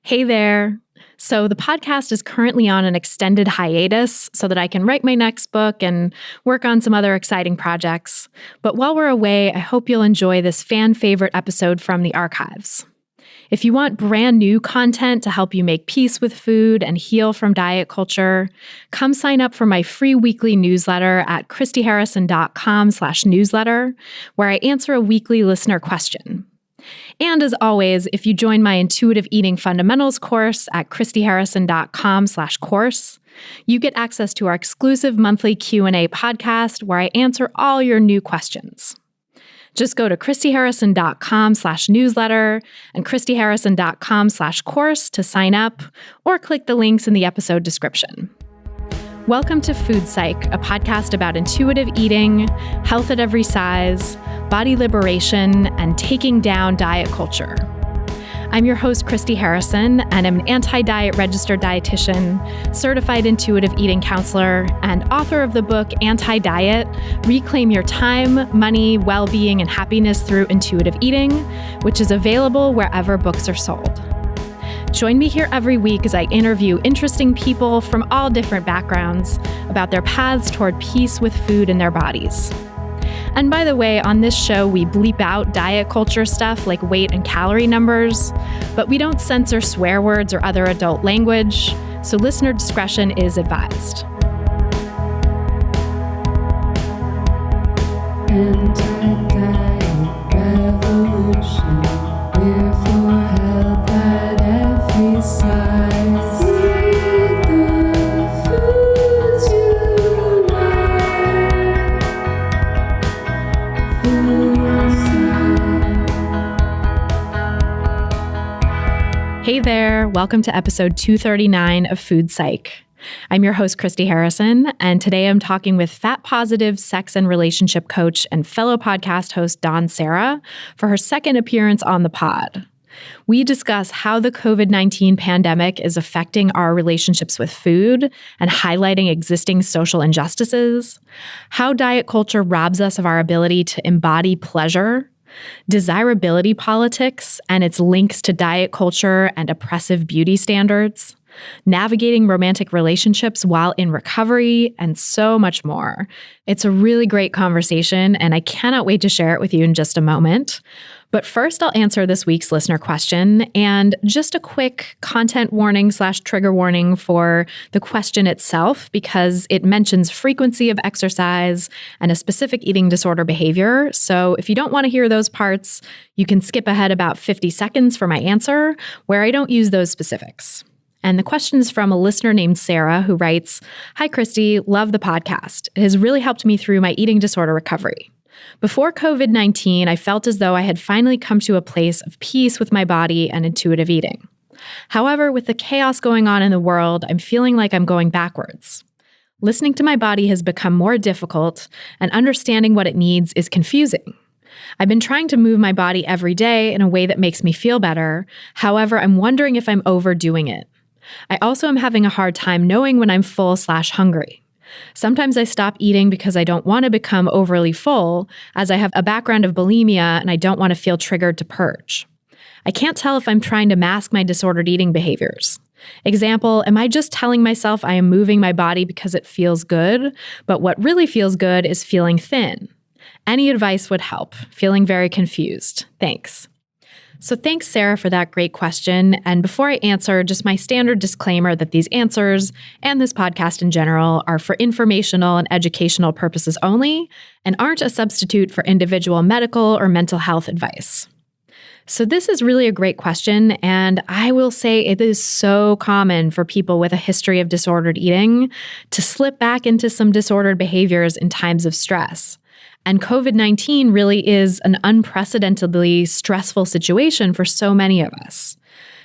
Hey there. So the podcast is currently on an extended hiatus so that I can write my next book and work on some other exciting projects. But while we're away, I hope you'll enjoy this fan favorite episode from the archives. If you want brand new content to help you make peace with food and heal from diet culture, come sign up for my free weekly newsletter at christyharrison.com/newsletter, where I answer a weekly listener question. And as always, if you join my Intuitive Eating Fundamentals course at christyharrison.com/course, you get access to our exclusive monthly Q&A podcast where I answer all your new questions. Just go to christyharrison.com/newsletter and christyharrison.com/course to sign up, or click the links in the episode description. Welcome to Food Psych, a podcast about intuitive eating, health at every size, body liberation, and taking down diet culture. I'm your host, Christy Harrison, and I'm an anti-diet registered dietitian, certified intuitive eating counselor, and author of the book Anti-Diet: Reclaim Your Time, Money, Well-Being, and Happiness Through Intuitive Eating, which is available wherever books are sold. Join me here every week as I interview interesting people from all different backgrounds about their paths toward peace with food in their bodies. And by the way, on this show, we bleep out diet culture stuff like weight and calorie numbers, but we don't censor swear words or other adult language, so listener discretion is advised. Anti-diet revolution, we're for health at every size. Eat the foods you like. Hey there, welcome to episode 239 of Food Psych. I'm your host, Christy Harrison, and today I'm talking with fat-positive sex and relationship coach and fellow podcast host Dawn Serra for her second appearance on the pod. We discuss how the COVID-19 pandemic is affecting our relationships with food and highlighting existing social injustices, how diet culture robs us of our ability to embody pleasure, desirability politics and its links to diet culture and oppressive beauty standards, navigating romantic relationships while in recovery, and so much more. It's a really great conversation, and I cannot wait to share it with you in just a moment. But first, I'll answer this week's listener question, and just a quick content warning/trigger warning for the question itself, because it mentions frequency of exercise and a specific eating disorder behavior. So if you don't want to hear those parts, you can skip ahead about 50 seconds for my answer, where I don't use those specifics. And the question is from a listener named Sarah, who writes, "Hi, Christy, love the podcast. It has really helped me through my eating disorder recovery. Before COVID-19, I felt as though I had finally come to a place of peace with my body and intuitive eating. However, with the chaos going on in the world, I'm feeling like I'm going backwards. Listening to my body has become more difficult, and understanding what it needs is confusing. I've been trying to move my body every day in a way that makes me feel better. However, I'm wondering if I'm overdoing it. I also am having a hard time knowing when I'm full/hungry. Sometimes I stop eating because I don't want to become overly full, as I have a background of bulimia and I don't want to feel triggered to purge. I can't tell if I'm trying to mask my disordered eating behaviors. Example, am I just telling myself I am moving my body because it feels good, but what really feels good is feeling thin? Any advice would help. Feeling very confused. Thanks." So thanks, Sarah, for that great question. And before I answer, just my standard disclaimer that these answers and this podcast in general are for informational and educational purposes only and aren't a substitute for individual medical or mental health advice. So this is really a great question, and I will say it is so common for people with a history of disordered eating to slip back into some disordered behaviors in times of stress. And COVID-19 really is an unprecedentedly stressful situation for so many of us.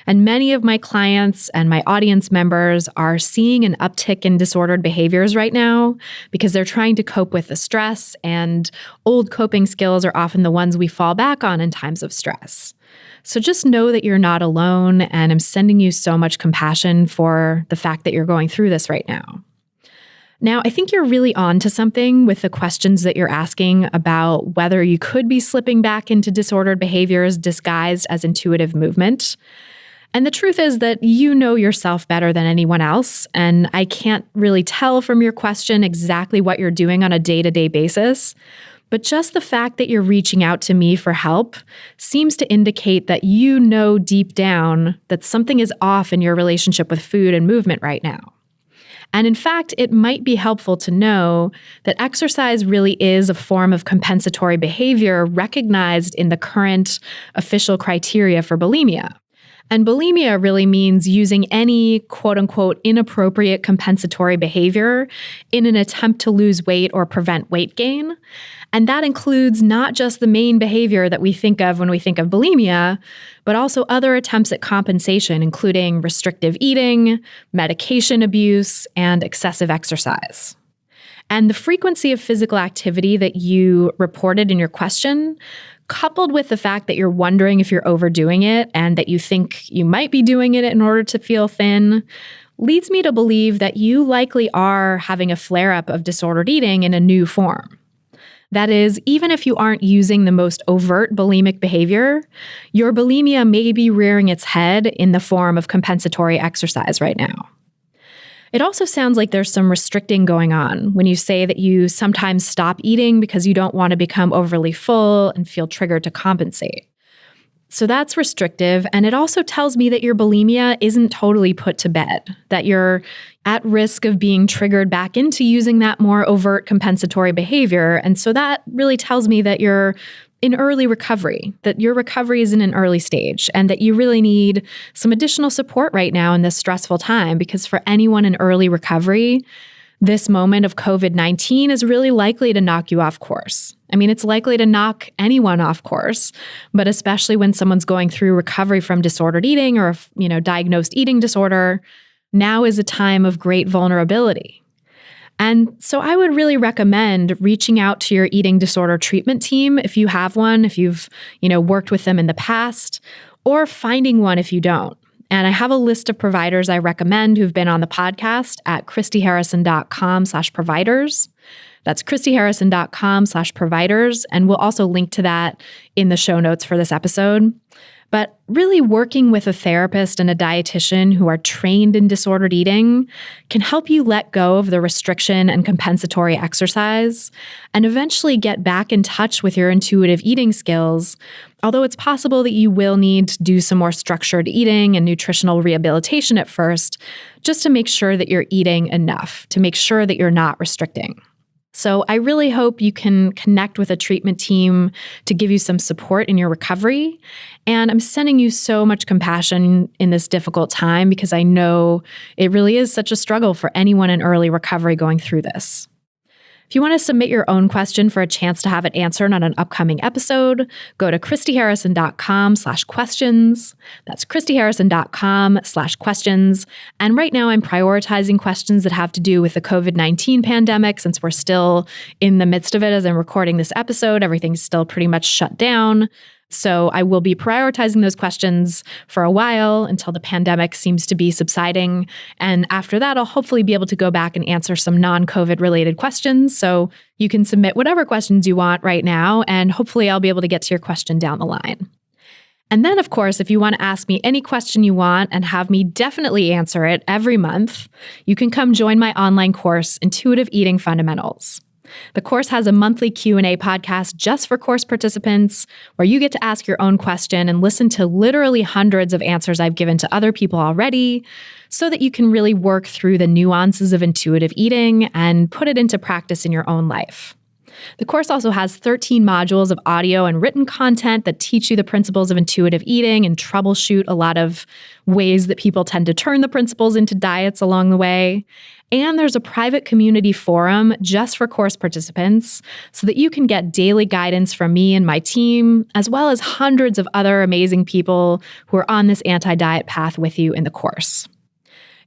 And many of my clients and my audience members are seeing an uptick in disordered behaviors right now because they're trying to cope with the stress, and old coping skills are often the ones we fall back on in times of stress. So just know that you're not alone, and I'm sending you so much compassion for the fact that you're going through this right now. Now, I think you're really on to something with the questions that you're asking about whether you could be slipping back into disordered behaviors disguised as intuitive movement. And the truth is that you know yourself better than anyone else, and I can't really tell from your question exactly what you're doing on a day-to-day basis. But just the fact that you're reaching out to me for help seems to indicate that you know deep down that something is off in your relationship with food and movement right now. And in fact, it might be helpful to know that exercise really is a form of compensatory behavior recognized in the current official criteria for bulimia. And bulimia really means using any quote-unquote inappropriate compensatory behavior in an attempt to lose weight or prevent weight gain. And that includes not just the main behavior that we think of when we think of bulimia, but also other attempts at compensation, including restrictive eating, medication abuse, and excessive exercise. And the frequency of physical activity that you reported in your question, coupled with the fact that you're wondering if you're overdoing it and that you think you might be doing it in order to feel thin, leads me to believe that you likely are having a flare-up of disordered eating in a new form. That is, even if you aren't using the most overt bulimic behavior, your bulimia may be rearing its head in the form of compensatory exercise right now. It also sounds like there's some restricting going on when you say that you sometimes stop eating because you don't want to become overly full and feel triggered to compensate. So that's restrictive, and it also tells me that your bulimia isn't totally put to bed, that you're at risk of being triggered back into using that more overt compensatory behavior. And so that really tells me that you're in early recovery, that your recovery is in an early stage, and that you really need some additional support right now in this stressful time, because for anyone in early recovery, this moment of COVID-19 is really likely to knock you off course. I mean, it's likely to knock anyone off course, but especially when someone's going through recovery from disordered eating or, diagnosed eating disorder, now is a time of great vulnerability. And so I would really recommend reaching out to your eating disorder treatment team if you have one, if you've, worked with them in the past, or finding one if you don't. And I have a list of providers I recommend who've been on the podcast at christyharrison.com/providers. That's christyharrison.com/providers. And we'll also link to that in the show notes for this episode. But really working with a therapist and a dietitian who are trained in disordered eating can help you let go of the restriction and compensatory exercise and eventually get back in touch with your intuitive eating skills, although it's possible that you will need to do some more structured eating and nutritional rehabilitation at first, just to make sure that you're eating enough, to make sure that you're not restricting. So I really hope you can connect with a treatment team to give you some support in your recovery. And I'm sending you so much compassion in this difficult time because I know it really is such a struggle for anyone in early recovery going through this. If you want to submit your own question for a chance to have it answered on an upcoming episode, go to christyharrison.com/questions. That's christyharrison.com/questions. And right now I'm prioritizing questions that have to do with the COVID-19 pandemic, since we're still in the midst of it as I'm recording this episode. Everything's still pretty much shut down. So I will be prioritizing those questions for a while until the pandemic seems to be subsiding. And after that, I'll hopefully be able to go back and answer some non-COVID related questions. So you can submit whatever questions you want right now, and hopefully I'll be able to get to your question down the line. And then, of course, if you want to ask me any question you want and have me definitely answer it every month, you can come join my online course, Intuitive Eating Fundamentals. The course has a monthly Q&A podcast just for course participants, where you get to ask your own question and listen to literally hundreds of answers I've given to other people already, so that you can really work through the nuances of intuitive eating and put it into practice in your own life. The course also has 13 modules of audio and written content that teach you the principles of intuitive eating and troubleshoot a lot of ways that people tend to turn the principles into diets along the way. And there's a private community forum just for course participants so that you can get daily guidance from me and my team, as well as hundreds of other amazing people who are on this anti-diet path with you in the course.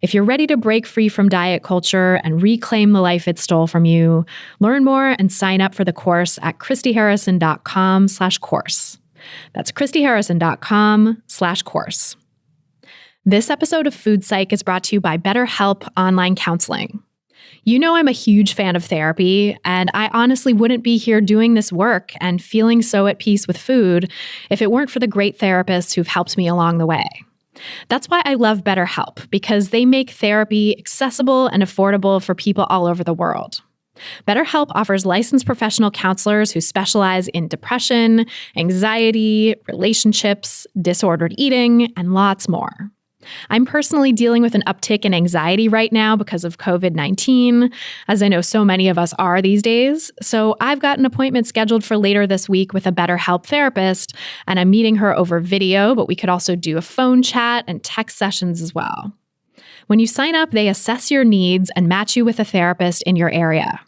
If you're ready to break free from diet culture and reclaim the life it stole from you, learn more and sign up for the course at christyharrison.com/course. That's christyharrison.com/course. This episode of Food Psych is brought to you by BetterHelp Online Counseling. You know I'm a huge fan of therapy, and I honestly wouldn't be here doing this work and feeling so at peace with food if it weren't for the great therapists who've helped me along the way. That's why I love BetterHelp, because they make therapy accessible and affordable for people all over the world. BetterHelp offers licensed professional counselors who specialize in depression, anxiety, relationships, disordered eating, and lots more. I'm personally dealing with an uptick in anxiety right now because of COVID-19, as I know so many of us are these days. So I've got an appointment scheduled for later this week with a BetterHelp therapist, and I'm meeting her over video, but we could also do a phone chat and text sessions as well. When you sign up, they assess your needs and match you with a therapist in your area.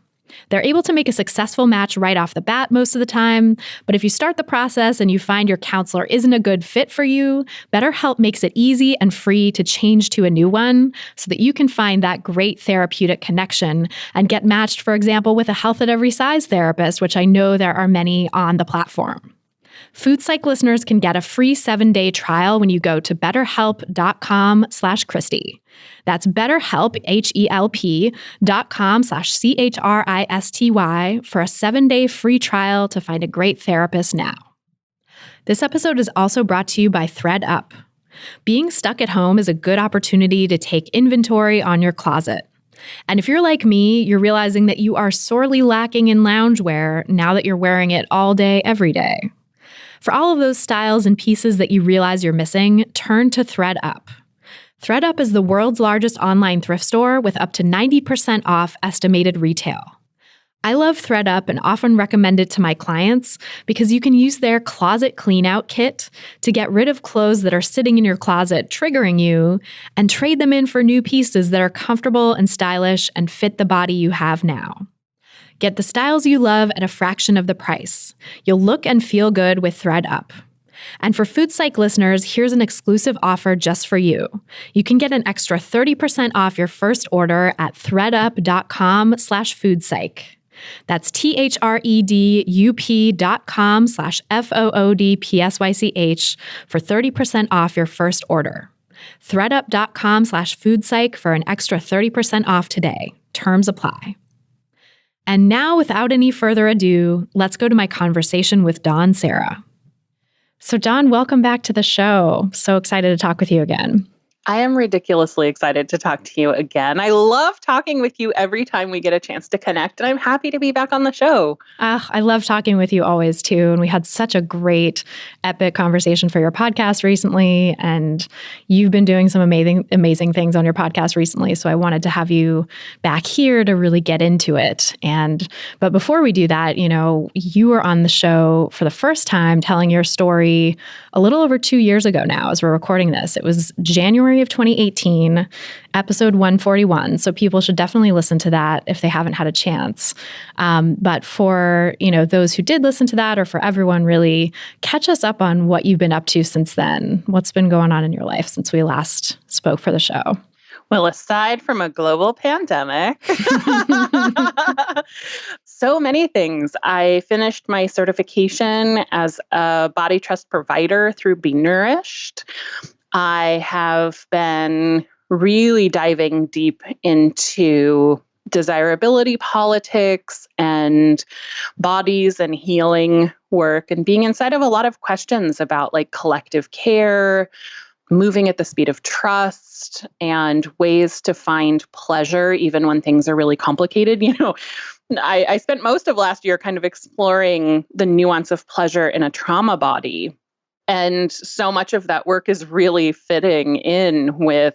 They're able to make a successful match right off the bat most of the time, but if you start the process and you find your counselor isn't a good fit for you, BetterHelp makes it easy and free to change to a new one so that you can find that great therapeutic connection and get matched, for example, with a Health at Every Size therapist, which I know there are many on the platform. Food Psych listeners can get a free 7-day trial when you go to betterhelp.com/Christy. That's betterhelp, HELP.com/CHRISTY for a 7-day free trial to find a great therapist now. This episode is also brought to you by ThredUp. Being stuck at home is a good opportunity to take inventory on your closet. And if you're like me, you're realizing that you are sorely lacking in loungewear now that you're wearing it all day, every day. For all of those styles and pieces that you realize you're missing, turn to ThredUp. ThredUp is the world's largest online thrift store with up to 90% off estimated retail. I love ThredUp and often recommend it to my clients because you can use their closet clean-out kit to get rid of clothes that are sitting in your closet triggering you and trade them in for new pieces that are comfortable and stylish and fit the body you have now. Get the styles you love at a fraction of the price. You'll look and feel good with ThredUp. And for Food Psych listeners, here's an exclusive offer just for you. You can get an extra 30% off your first order at thredup.com/foodpsych. That's THREDUP.com/FOODPSYCH for 30% off your first order. thredup.com/foodpsych for an extra 30% off today. Terms apply. And now, without any further ado, let's go to my conversation with Dawn Serra. So Dawn, welcome back to the show. So excited to talk with you again. I am ridiculously excited to talk to you again. I love talking with you every time we get a chance to connect, and I'm happy to be back on the show. I love talking with you always, too. And we had such a great, epic conversation for your podcast recently, and you've been doing some amazing things on your podcast recently. So I wanted to have you back here to really get into it. But before we do that, you were on the show for the first time telling your story a little over 2 years ago now as we're recording this. It was January of 2018, episode 141. So people should definitely listen to that if they haven't had a chance. But for, those who did listen to that, or for everyone, really catch us up on what you've been up to since then. What's been going on in your life since we last spoke for the show? Well, aside from a global pandemic, so many things. I finished my certification as a body trust provider through Be Nourished. I have been really diving deep into desirability politics and bodies and healing work, and being inside of a lot of questions about collective care, moving at the speed of trust, and ways to find pleasure even when things are really complicated. I spent most of last year kind of exploring the nuance of pleasure in a trauma body. And so much of that work is really fitting in with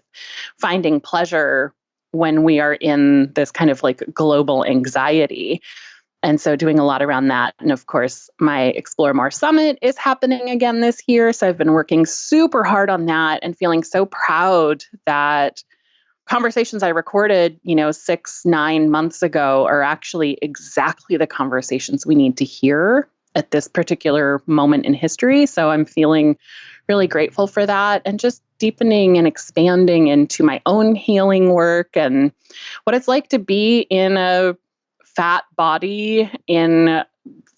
finding pleasure when we are in this kind of global anxiety. And so doing a lot around that. And of course, my Explore More Summit is happening again this year. So I've been working super hard on that and feeling so proud that conversations I recorded, 6-9 months ago are actually exactly the conversations we need to hear at this particular moment in history. So I'm feeling really grateful for that, and just deepening and expanding into my own healing work and what it's like to be in a fat body in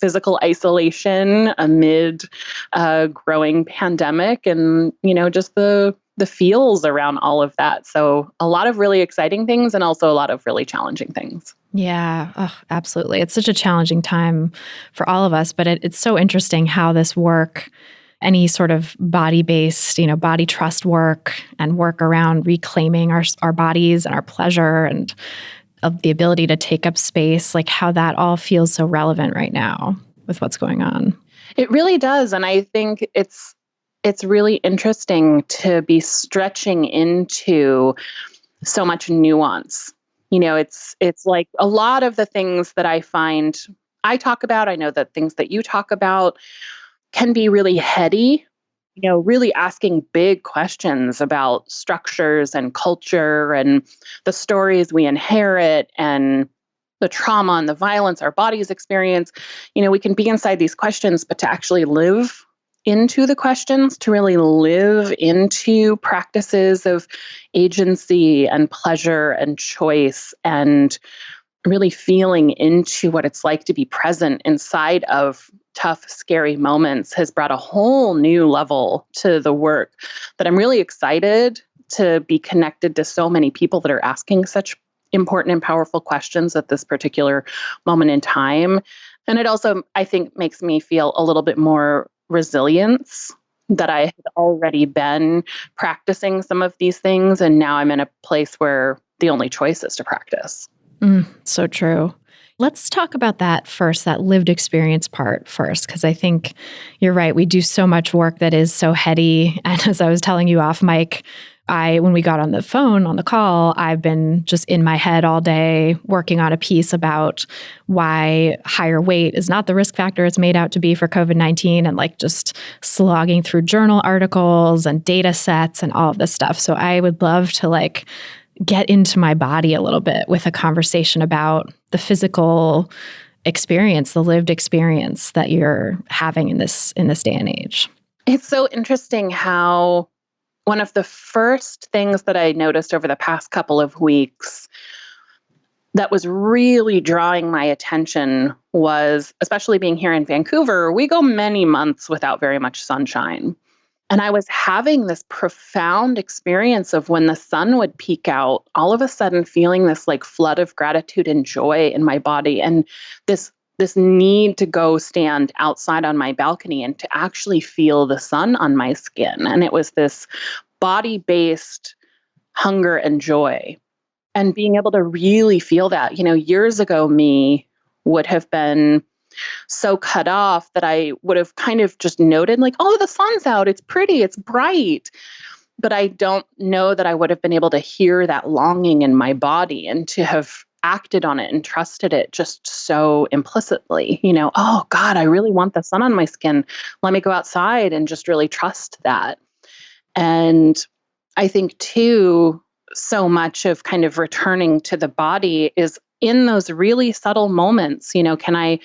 physical isolation amid a growing pandemic, and, just the feels around all of that. So a lot of really exciting things, and also a lot of really challenging things. Yeah, absolutely. It's such a challenging time for all of us, but it's so interesting how this work, any sort of body-based, body trust work and work around reclaiming our bodies and our pleasure and of the ability to take up space, like how that all feels so relevant right now with what's going on. It really does. And I think it's really interesting to be stretching into so much nuance. It's like a lot of the things that I find I talk about, I know that things that you talk about can be really heady, really asking big questions about structures and culture and the stories we inherit and the trauma and the violence our bodies experience. We can be inside these questions, but to actually live into the questions, to really live into practices of agency and pleasure and choice and really feeling into what it's like to be present inside of tough, scary moments has brought a whole new level to the work that I'm really excited to be connected to so many people that are asking such important and powerful questions at this particular moment in time. And it also, I think, makes me feel a little bit more resilience that I had already been practicing some of these things. And now I'm in a place where the only choice is to practice. So true. Let's talk about that first, that lived experience part first, because I think you're right. We do so much work that is so heady. And as I was telling you off mic, when we got on the phone, on the call, I've been just in my head all day working on a piece about why higher weight is not the risk factor it's made out to be for COVID-19 and like just slogging through journal articles and data sets and all of this stuff. So I would love to like get into my body a little bit with a conversation about the physical experience, the lived experience that you're having in this day and age. It's so interesting how one of the first things that I noticed over the past couple of weeks that was really drawing my attention was, especially being here in Vancouver, we go many months without very much sunshine. And I was having this profound experience of when the sun would peek out, all of a sudden feeling this like flood of gratitude and joy in my body. And this need to go stand outside on my balcony and to actually feel the sun on my skin. And it was this body-based hunger and joy. And being able to really feel that, years ago, me would have been so cut off that I would have kind of just noted like, oh, the sun's out, it's pretty, it's bright. But I don't know that I would have been able to hear that longing in my body and to have acted on it and trusted it just so implicitly, oh God, I really want the sun on my skin. Let me go outside and just really trust that. And I think too, so much of kind of returning to the body is in those really subtle moments. Can I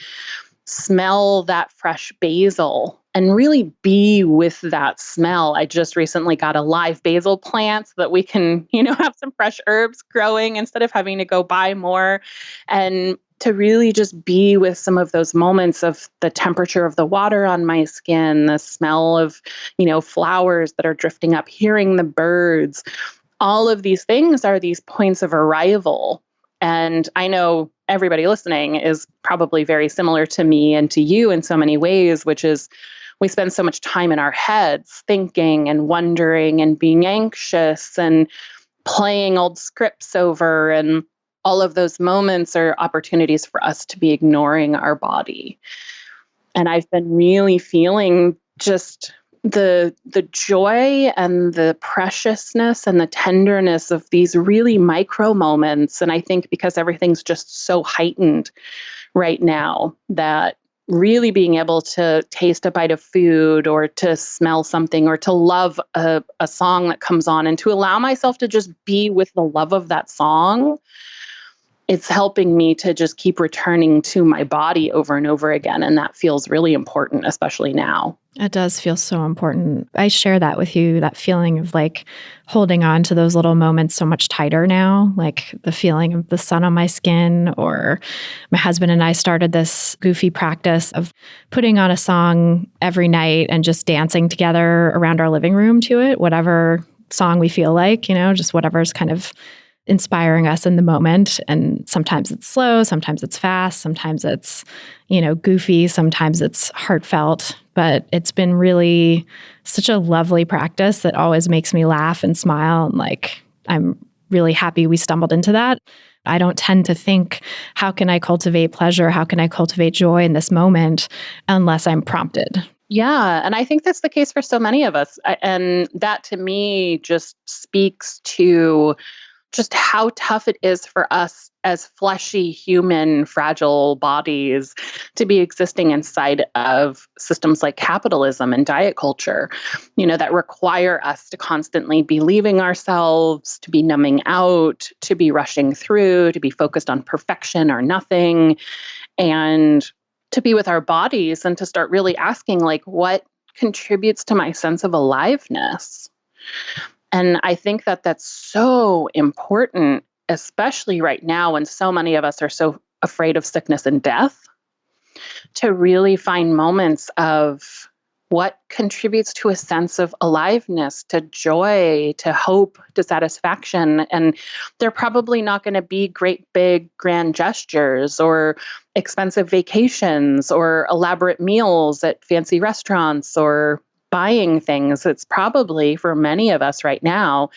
smell that fresh basil and really be with that smell? I just recently got a live basil plant so that we can, have some fresh herbs growing instead of having to go buy more. And to really just be with some of those moments of the temperature of the water on my skin, the smell of, flowers that are drifting up, hearing the birds. All of these things are these points of arrival. And I know everybody listening is probably very similar to me and to you in so many ways, which is we spend so much time in our heads thinking and wondering and being anxious and playing old scripts over. And all of those moments are opportunities for us to be ignoring our body. And I've been really feeling just the joy and the preciousness and the tenderness of these really micro moments. And I think because everything's just so heightened right now, that really being able to taste a bite of food or to smell something or to love a song that comes on and to allow myself to just be with the love of that song, it's helping me to just keep returning to my body over and over again. And that feels really important, especially now. It does feel so important. I share that with you, that feeling of like holding on to those little moments so much tighter now, like the feeling of the sun on my skin. Or my husband and I started this goofy practice of putting on a song every night and just dancing together around our living room to it, whatever song we feel like, just whatever's kind of inspiring us in the moment. And sometimes it's slow, sometimes it's fast, sometimes it's, goofy, sometimes it's heartfelt. But it's been really such a lovely practice that always makes me laugh and smile. And I'm really happy we stumbled into that. I don't tend to think, how can I cultivate pleasure? How can I cultivate joy in this moment unless I'm prompted? Yeah. And I think that's the case for so many of us. And that to me just speaks to just how tough it is for us as fleshy, human, fragile bodies to be existing inside of systems like capitalism and diet culture, that require us to constantly be leaving ourselves, to be numbing out, to be rushing through, to be focused on perfection or nothing, and to be with our bodies and to start really asking, what contributes to my sense of aliveness? And I think that that's so important, especially right now when so many of us are so afraid of sickness and death, to really find moments of what contributes to a sense of aliveness, to joy, to hope, to satisfaction. And they're probably not going to be great, big, grand gestures or expensive vacations or elaborate meals at fancy restaurants or buying things. It's probably, for many of us right now,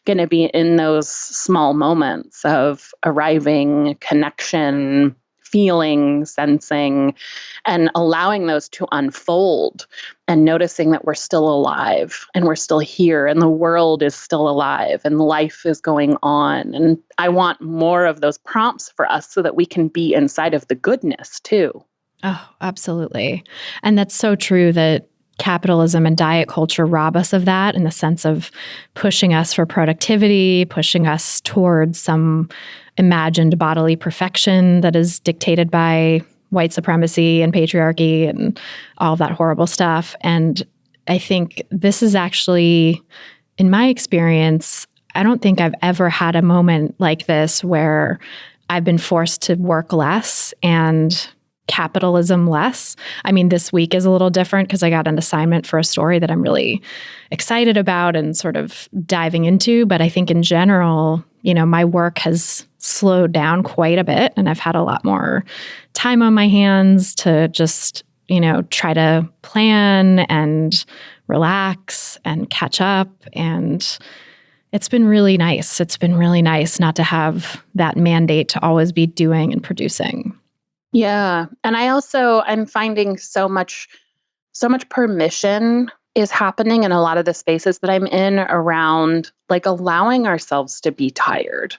going to be in those small moments of arriving, connection, feeling, sensing, and allowing those to unfold and noticing that we're still alive and we're still here and the world is still alive and life is going on. And I want more of those prompts for us so that we can be inside of the goodness too. Oh, absolutely. And that's so true that capitalism and diet culture rob us of that, in the sense of pushing us for productivity, pushing us towards some imagined bodily perfection that is dictated by white supremacy and patriarchy and all of that horrible stuff. And I think this is actually, in my experience, I don't think I've ever had a moment like this where I've been forced to work less and capitalism less. I mean, this week is a little different because I got an assignment for a story that I'm really excited about and sort of diving into. But I think in general, my work has slowed down quite a bit, and I've had a lot more time on my hands to just, try to plan and relax and catch up. And it's been really nice. It's been really nice not to have that mandate to always be doing and producing. Yeah. And I'm finding so much permission is happening in a lot of the spaces that I'm in around allowing ourselves to be tired,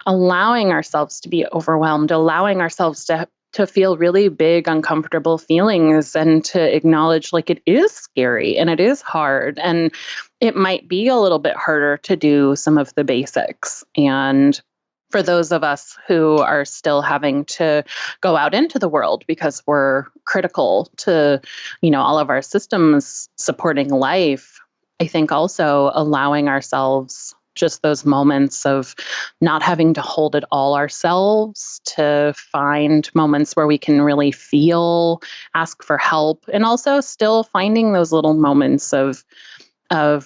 allowing ourselves to be overwhelmed, allowing ourselves to feel really big, uncomfortable feelings and to acknowledge it is scary and it is hard and it might be a little bit harder to do some of the basics. And for those of us who are still having to go out into the world because we're critical to, all of our systems supporting life, I think also allowing ourselves just those moments of not having to hold it all ourselves, to find moments where we can really feel, ask for help, and also still finding those little moments of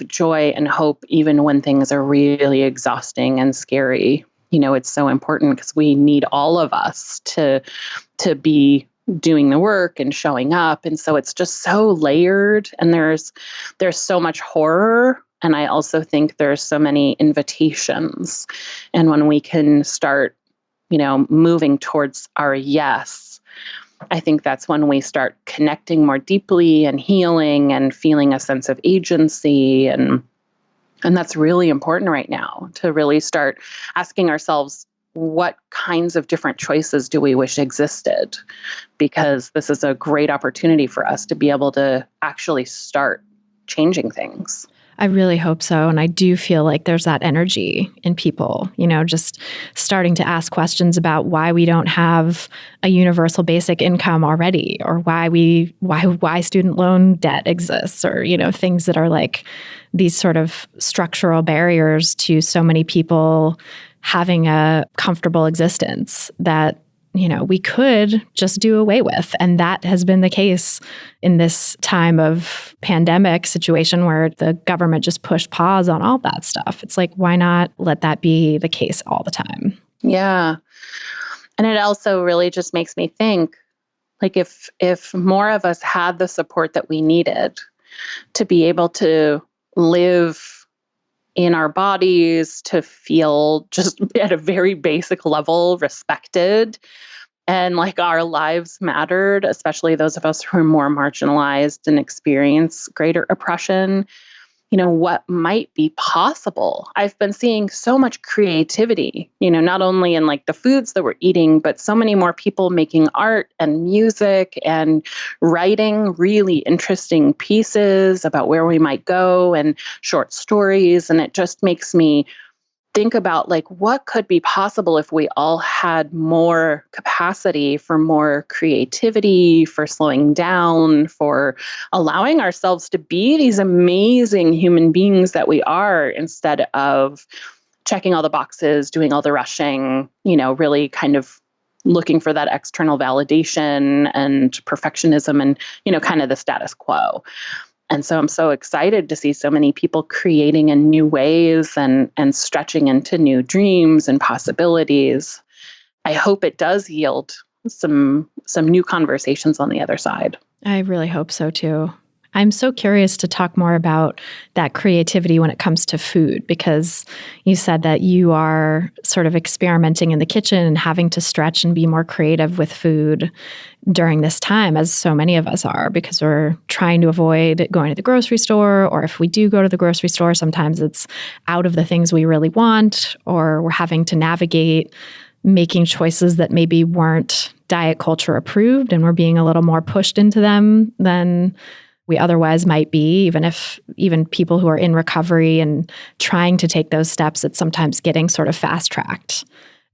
joy and hope, even when things are really exhausting and scary. It's so important because we need all of us to be doing the work and showing up. And so it's just so layered, and there's so much horror. And I also think there's so many invitations. And when we can start, moving towards our yes, I think that's when we start connecting more deeply and healing and feeling a sense of agency. And that's really important right now, to really start asking ourselves, what kinds of different choices do we wish existed? Because this is a great opportunity for us to be able to actually start changing things. I really hope so. And I do feel like there's that energy in people, just starting to ask questions about why we don't have a universal basic income already, or why student loan debt exists, or, things that are these sort of structural barriers to so many people having a comfortable existence that we could just do away with. And that has been the case in this time of pandemic situation where the government just pushed pause on all that stuff. It's like, why not let that be the case all the time? Yeah. And it also really just makes me think, like, if more of us had the support that we needed to be able to live in our bodies, to feel just at a very basic level respected, and like our lives mattered, especially those of us who are more marginalized and experience greater oppression, what might be possible. I've been seeing so much creativity, not only in like the foods that we're eating, but so many more people making art and music and writing really interesting pieces about where we might go and short stories. And it just makes me think about like what could be possible if we all had more capacity for more creativity, for slowing down, for allowing ourselves to be these amazing human beings that we are, instead of checking all the boxes, doing all the rushing, really kind of looking for that external validation and perfectionism and, kind of the status quo. And so I'm so excited to see so many people creating in new ways and stretching into new dreams and possibilities. I hope it does yield some new conversations on the other side. I really hope so too. I'm so curious to talk more about that creativity when it comes to food, because you said that you are sort of experimenting in the kitchen and having to stretch and be more creative with food during this time, as so many of us are, because we're trying to avoid going to the grocery store, or if we do go to the grocery store, sometimes it's out of the things we really want, or we're having to navigate making choices that maybe weren't diet culture approved, and we're being a little more pushed into them than we otherwise might be, even people who are in recovery and trying to take those steps, it's sometimes getting sort of fast-tracked.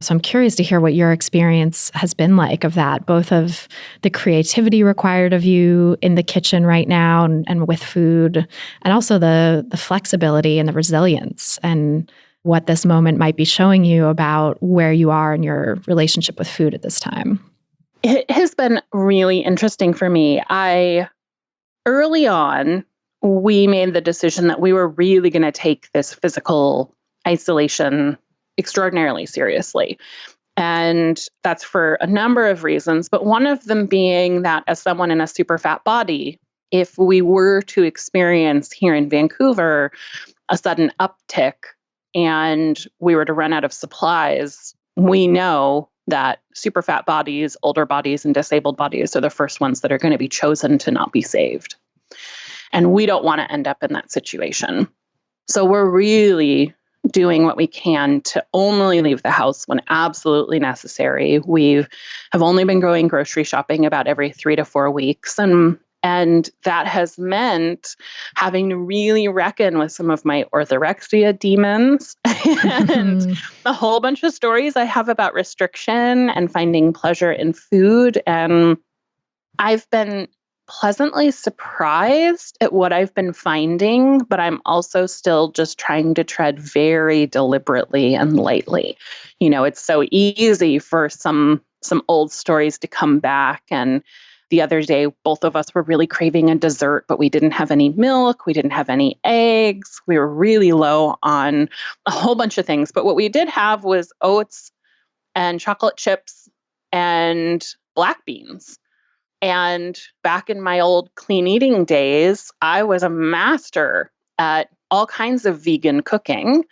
So I'm curious to hear what your experience has been like of that, both of the creativity required of you in the kitchen right now and with food, and also the flexibility and the resilience, and what this moment might be showing you about where you are in your relationship with food at this time. It has been really interesting for me. Early on, we made the decision that we were really going to take this physical isolation extraordinarily seriously. And that's for a number of reasons, but one of them being that as someone in a super fat body, if we were to experience here in Vancouver a sudden uptick and we were to run out of supplies, we know that super fat bodies, older bodies, and disabled bodies are the first ones that are going to be chosen to not be saved. And we don't want to end up in that situation. So we're really doing what we can to only leave the house when absolutely necessary. We have only been going grocery shopping about every 3 to 4 weeks. And that has meant having to really reckon with some of my orthorexia demons and a whole bunch of stories I have about restriction and finding pleasure in food. And I've been pleasantly surprised at what I've been finding, but I'm also still just trying to tread very deliberately and lightly. It's so easy for some old stories to come back. And the other day, both of us were really craving a dessert, but we didn't have any milk. We didn't have any eggs. We were really low on a whole bunch of things. But what we did have was oats and chocolate chips and black beans. And back in my old clean eating days, I was a master at all kinds of vegan cooking.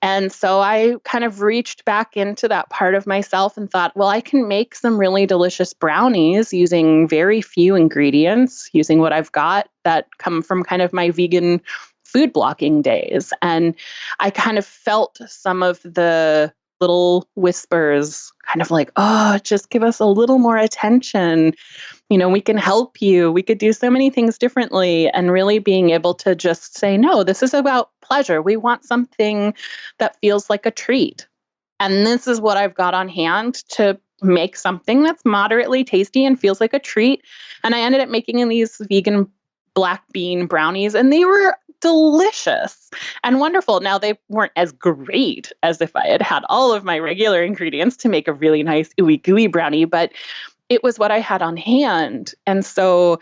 And so I kind of reached back into that part of myself and thought, well, I can make some really delicious brownies using very few ingredients, using what I've got that come from kind of my vegan food blocking days. And I kind of felt some of the little whispers kind of like, oh, just give us a little more attention. We can help you. We could do so many things differently. And really being able to just say, no, this is about pleasure. We want something that feels like a treat. And this is what I've got on hand to make something that's moderately tasty and feels like a treat. And I ended up making these vegan black bean brownies, and they were delicious and wonderful. Now, they weren't as great as if I had had all of my regular ingredients to make a really nice ooey gooey brownie, but it was what I had on hand. And so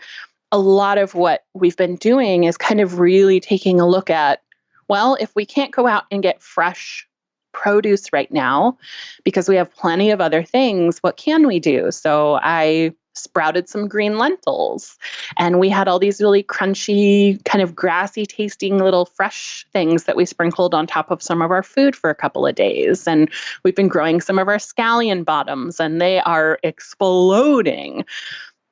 a lot of what we've been doing is kind of really taking a look at, well, if we can't go out and get fresh produce right now because we have plenty of other things, what can we do? So I sprouted some green lentils, and we had all these really crunchy, kind of grassy tasting little fresh things that we sprinkled on top of some of our food for a couple of days. And we've been growing some of our scallion bottoms, and they are exploding.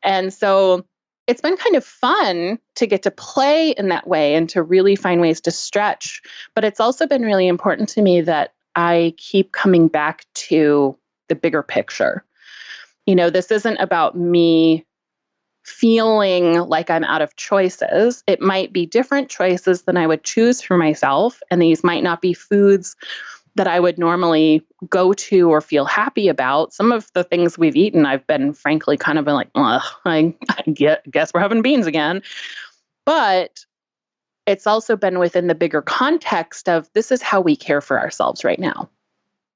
And so it's been kind of fun to get to play in that way and to really find ways to stretch. But it's also been really important to me that I keep coming back to the bigger picture. This isn't about me feeling like I'm out of choices. It might be different choices than I would choose for myself. And these might not be foods that I would normally go to or feel happy about. Some of the things we've eaten, I've been frankly kind of been like, I guess we're having beans again. But it's also been within the bigger context of this is how we care for ourselves right now.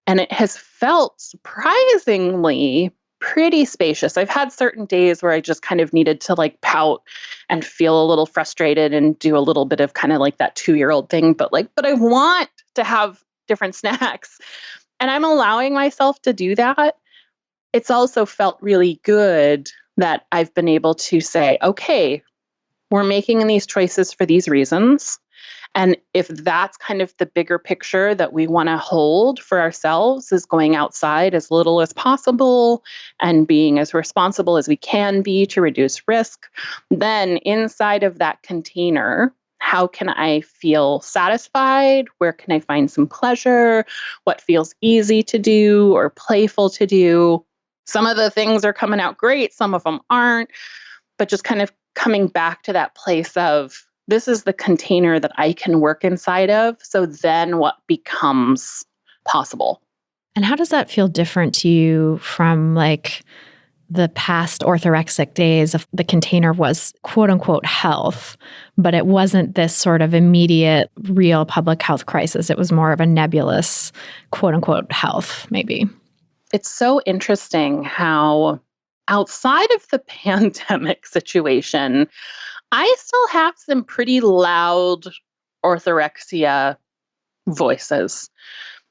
And it has felt surprisingly pretty spacious. I've had certain days where I just kind of needed to pout and feel a little frustrated and do a little bit of kind of like that 2-year-old thing, but I want to have different snacks. And I'm allowing myself to do that. It's also felt really good that I've been able to say, okay, we're making these choices for these reasons. And if that's kind of the bigger picture that we want to hold for ourselves, is going outside as little as possible and being as responsible as we can be to reduce risk, then inside of that container, how can I feel satisfied? Where can I find some pleasure? What feels easy to do or playful to do? Some of the things are coming out great, some of them aren't, but just kind of coming back to that place of, this is the container that I can work inside of. So then what becomes possible? And how does that feel different to you from the past orthorexic days of the container was quote unquote health, but it wasn't this sort of immediate real public health crisis. It was more of a nebulous quote unquote health, maybe. It's so interesting how outside of the pandemic situation, I still have some pretty loud orthorexia voices.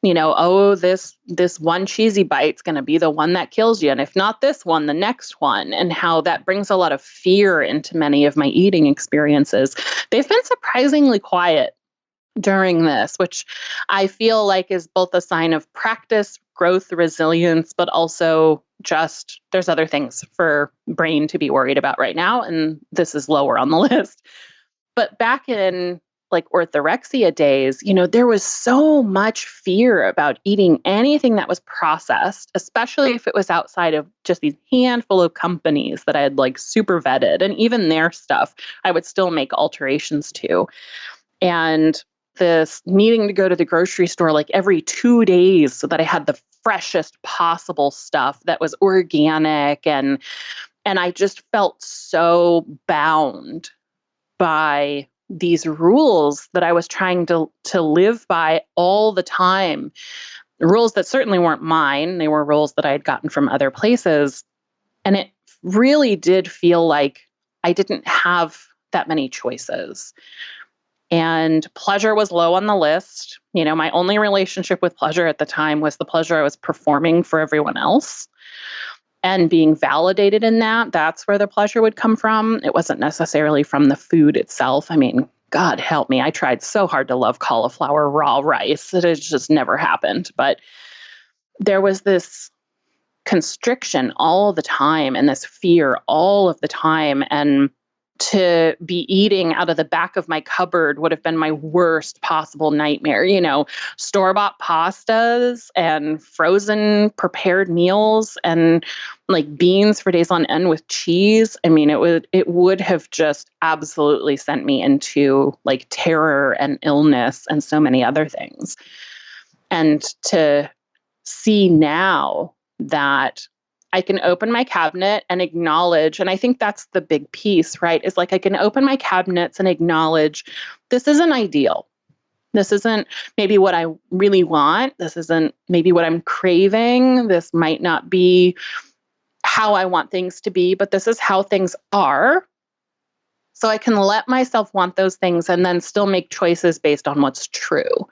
This one cheesy bite's going to be the one that kills you. And if not this one, the next one. And how that brings a lot of fear into many of my eating experiences. They've been surprisingly quiet during this, which I feel like is both a sign of practice, growth, resilience, but also just there's other things for brain to be worried about right now. And this is lower on the list. But back in orthorexia days, there was so much fear about eating anything that was processed, especially if it was outside of just these handful of companies that I had super vetted. And even their stuff, I would still make alterations to. And this needing to go to the grocery store every 2 days so that I had the freshest possible stuff that was organic. And I just felt so bound by these rules that I was trying to live by all the time. Rules that certainly weren't mine. They were rules that I had gotten from other places. And it really did feel like I didn't have that many choices. And pleasure was low on the list. My only relationship with pleasure at the time was the pleasure I was performing for everyone else. And being validated in that, that's where the pleasure would come from. It wasn't necessarily from the food itself. I mean, God help me. I tried so hard to love cauliflower raw rice. It has just never happened. But there was this constriction all the time and this fear all of the time. And to be eating out of the back of my cupboard would have been my worst possible nightmare. Store-bought pastas and frozen prepared meals and beans for days on end with cheese. I mean, it would have just absolutely sent me into terror and illness and so many other things. And to see now that I can open my cabinet and acknowledge, and I think that's the big piece, right? Is like I can open my cabinets and acknowledge this isn't ideal. This isn't maybe what I really want. This isn't maybe what I'm craving. This might not be how I want things to be, but this is how things are. So I can let myself want those things and then still make choices based on what's true.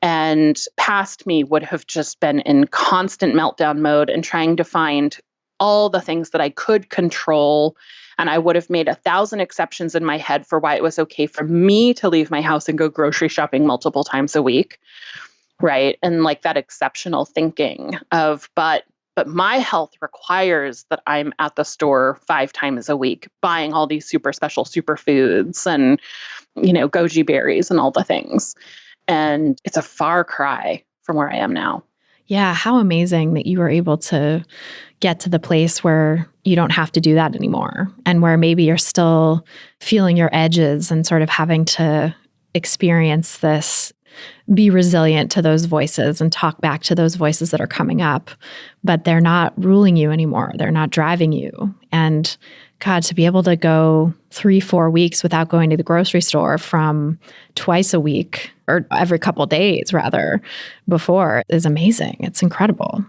And past me would have just been in constant meltdown mode and trying to find all the things that I could control. And I would have made 1,000 exceptions in my head for why it was okay for me to leave my house and go grocery shopping multiple times a week. Right. And like that exceptional thinking of, but my health requires that I'm at the store 5 times a week buying all these super special superfoods and, goji berries and all the things. And it's a far cry from where I am now. Yeah, how amazing that you were able to get to the place where you don't have to do that anymore, and where maybe you're still feeling your edges and sort of having to experience this, be resilient to those voices and talk back to those voices that are coming up, but they're not ruling you anymore. They're not driving you. And God, to be able to go 3-4 weeks without going to the grocery store from twice a week or every couple days rather before is amazing. It's incredible.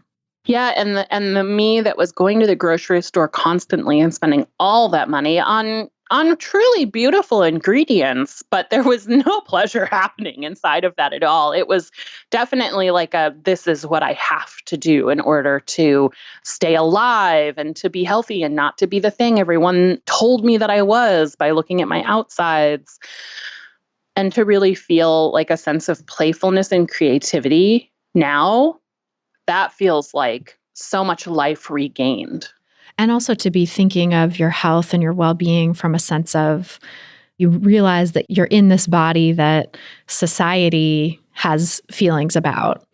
Yeah, and the me that was going to the grocery store constantly and spending all that money on truly beautiful ingredients, but there was no pleasure happening inside of that at all. It was definitely like this is what I have to do in order to stay alive and to be healthy and not to be the thing everyone told me that I was by looking at my outsides. And to really feel like a sense of playfulness and creativity now, that feels like so much life regained. And also to be thinking of your health and your well-being from a sense of, you realize that you're in this body that society has feelings about,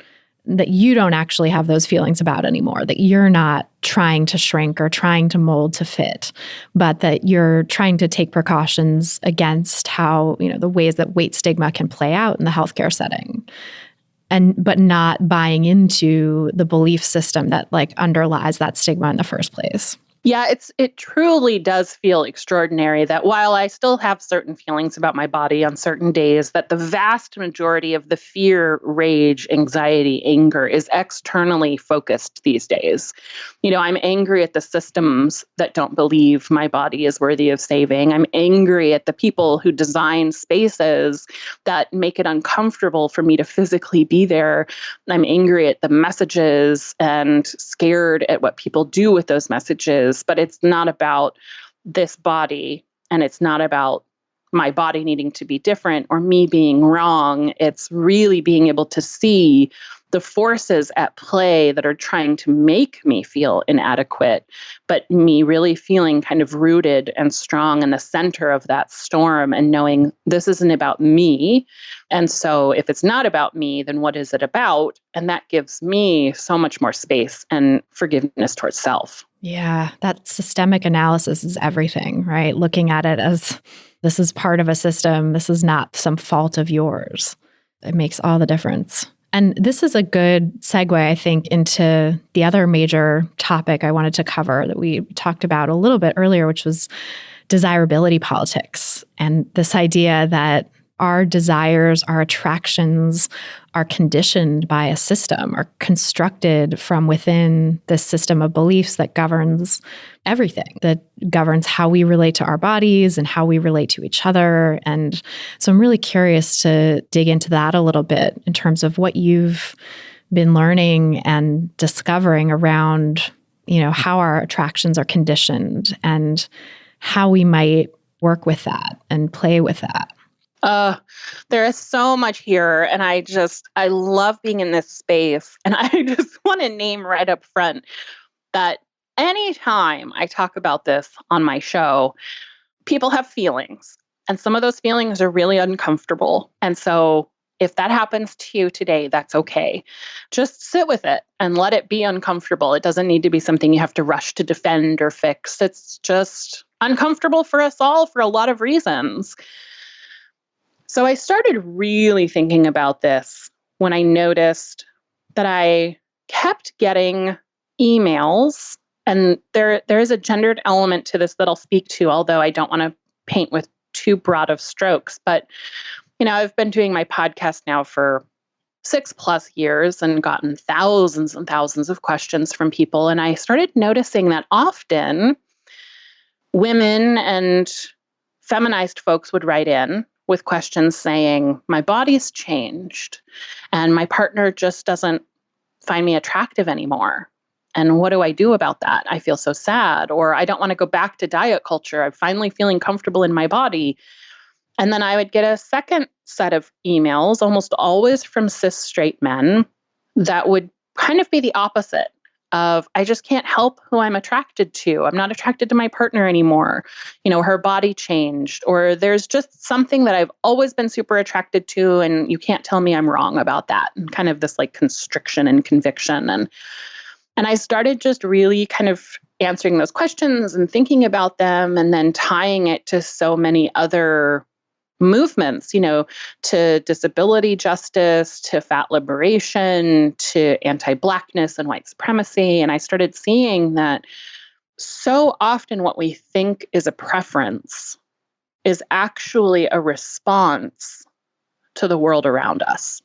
that you don't actually have those feelings about anymore, that you're not trying to shrink or trying to mold to fit, but that you're trying to take precautions against how, the ways that weight stigma can play out in the healthcare setting. But not buying into the belief system that underlies that stigma in the first place. Yeah, it truly does feel extraordinary that while I still have certain feelings about my body on certain days, that the vast majority of the fear, rage, anxiety, anger is externally focused these days. I'm angry at the systems that don't believe my body is worthy of saving. I'm angry at the people who design spaces that make it uncomfortable for me to physically be there. I'm angry at the messages and scared at what people do with those messages. But it's not about this body, and it's not about my body needing to be different or me being wrong. It's really being able to see the forces at play that are trying to make me feel inadequate, but me really feeling kind of rooted and strong in the center of that storm and knowing this isn't about me. And so if it's not about me, then what is it about? And that gives me so much more space and forgiveness towards self. Yeah, that systemic analysis is everything, right? Looking at it as this is part of a system. This is not some fault of yours. It makes all the difference. And this is a good segue, I think, into the other major topic I wanted to cover that we talked about a little bit earlier, which was desirability politics. And this idea that our desires, our attractions are conditioned by a system, are constructed from within this system of beliefs that governs everything, that governs how we relate to our bodies and how we relate to each other. And so I'm really curious to dig into that a little bit in terms of what you've been learning and discovering around, how our attractions are conditioned and how we might work with that and play with that. There is so much here, and I love being in this space. And I just want to name right up front that anytime I talk about this on my show, people have feelings, and some of those feelings are really uncomfortable. And so if that happens to you today, that's okay. Just sit with it and let it be uncomfortable. It doesn't need to be something you have to rush to defend or fix. It's just uncomfortable for us all for a lot of reasons. So I started really thinking about this when I noticed that I kept getting emails And there is a gendered element to this that I'll speak to, although I don't want to paint with too broad of strokes. But, I've been doing my podcast now for 6+ years and gotten thousands and thousands of questions from people. And I started noticing that often women and feminized folks would write in with questions saying, my body's changed and my partner just doesn't find me attractive anymore. And what do I do about that? I feel so sad, or I don't want to go back to diet culture. I'm finally feeling comfortable in my body. And then I would get a second set of emails, almost always from cis straight men, that would kind of be the opposite of, I just can't help who I'm attracted to. I'm not attracted to my partner anymore. Her body changed, or there's just something that I've always been super attracted to, and you can't tell me I'm wrong about that. And kind of this like constriction and conviction. And I started just really kind of answering those questions and thinking about them, and then tying it to so many other movements, to disability justice, to fat liberation, to anti-Blackness and white supremacy. And I started seeing that so often what we think is a preference is actually a response to the world around us.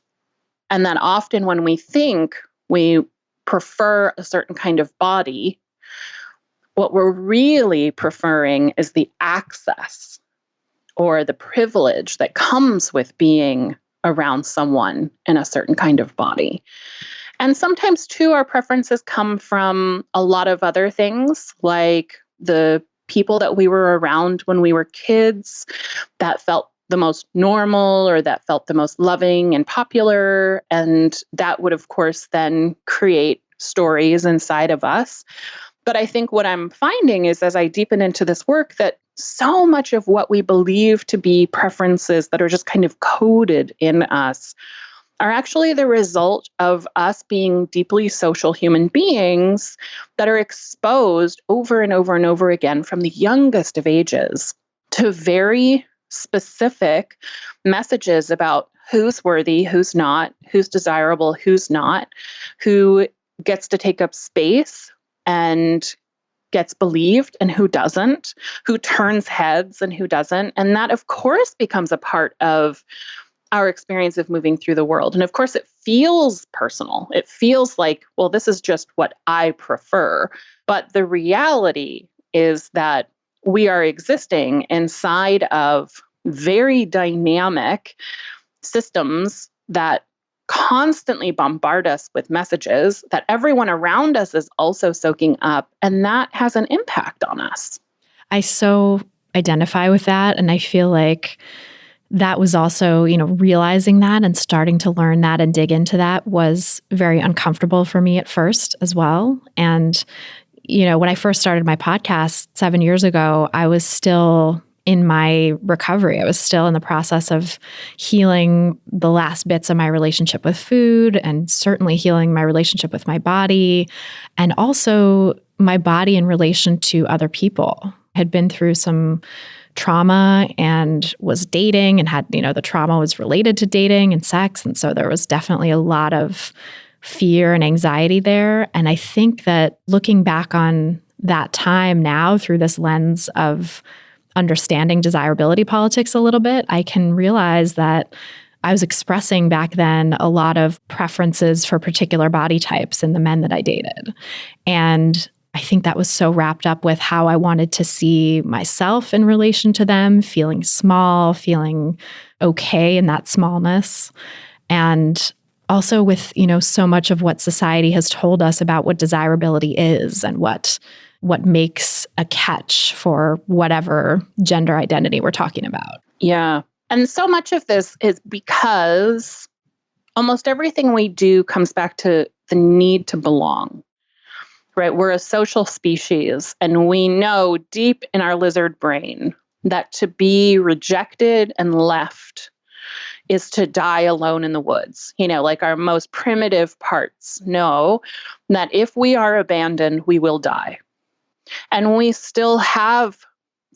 And that often when we think we prefer a certain kind of body, what we're really preferring is the access or the privilege that comes with being around someone in a certain kind of body. And sometimes, too, our preferences come from a lot of other things, like the people that we were around when we were kids that felt the most normal or that felt the most loving and popular. And that would, of course, then create stories inside of us. But I think what I'm finding is, as I deepen into this work, that so much of what we believe to be preferences that are just kind of coded in us are actually the result of us being deeply social human beings that are exposed over and over and over again from the youngest of ages to very specific messages about who's worthy, who's not, who's desirable, who's not, who gets to take up space and gets believed and who doesn't, who turns heads and who doesn't. And that, of course, becomes a part of our experience of moving through the world. And of course, it feels personal. It feels like, well, this is just what I prefer. But the reality is that we are existing inside of very dynamic systems that constantly bombard us with messages that everyone around us is also soaking up, and that has an impact on us. I so identify with that, and I feel like that was also, realizing that and starting to learn that and dig into that was very uncomfortable for me at first as well. And, when I first started my podcast 7 years ago, I was still in my recovery. I was still in the process of healing the last bits of my relationship with food, and certainly healing my relationship with my body, and also my body in relation to other people. I had been through some trauma and was dating and had, the trauma was related to dating and sex. And so there was definitely a lot of fear and anxiety there. And I think that looking back on that time now through this lens of understanding desirability politics a little bit, I can realize that I was expressing back then a lot of preferences for particular body types in the men that I dated. And I think that was so wrapped up with how I wanted to see myself in relation to them, feeling small, feeling okay in that smallness. And also with, so much of what society has told us about what desirability is and what makes a catch for whatever gender identity we're talking about. Yeah. And so much of this is because almost everything we do comes back to the need to belong. Right? We're a social species, and we know deep in our lizard brain that to be rejected and left is to die alone in the woods. Like our most primitive parts know that if we are abandoned, we will die. And we still have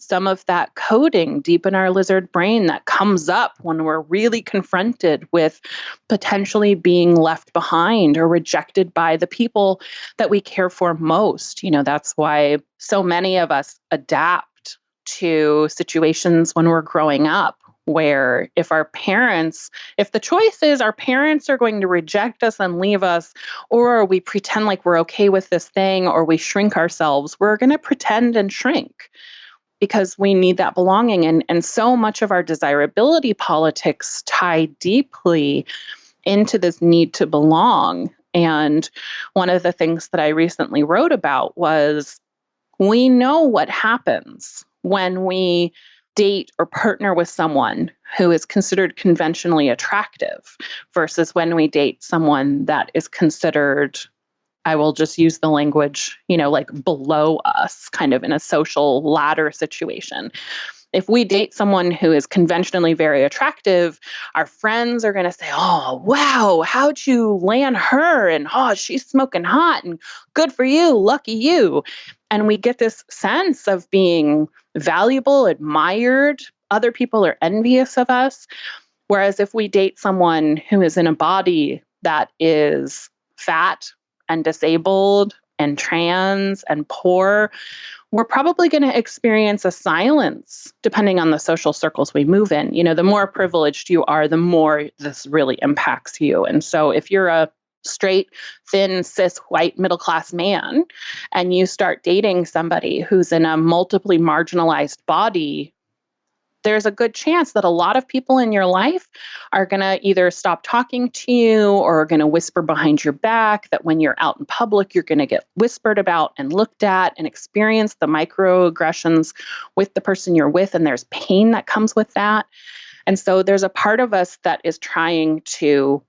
some of that coding deep in our lizard brain that comes up when we're really confronted with potentially being left behind or rejected by the people that we care for most. That's why so many of us adapt to situations when we're growing up, where if the choice is our parents are going to reject us and leave us, or we pretend like we're okay with this thing, or we shrink ourselves, we're going to pretend and shrink because we need that belonging. And so much of our desirability politics tie deeply into this need to belong. And one of the things that I recently wrote about was, we know what happens when we date or partner with someone who is considered conventionally attractive versus when we date someone that is considered, I will just use the language, like below us, kind of in a social ladder situation. If we date someone who is conventionally very attractive, our friends are going to say, oh, wow, how'd you land her? And oh, she's smoking hot and good for you, lucky you. And we get this sense of being valuable, admired. Other people are envious of us. Whereas if we date someone who is in a body that is fat and disabled and trans and poor, we're probably going to experience a silence depending on the social circles we move in. The more privileged you are, the more this really impacts you. And so if you're a straight, thin, cis, white, middle-class man, and you start dating somebody who's in a multiply marginalized body, there's a good chance that a lot of people in your life are going to either stop talking to you or are going to whisper behind your back, that when you're out in public, you're going to get whispered about and looked at and experience the microaggressions with the person you're with. And there's pain that comes with that. And so there's a part of us that is trying to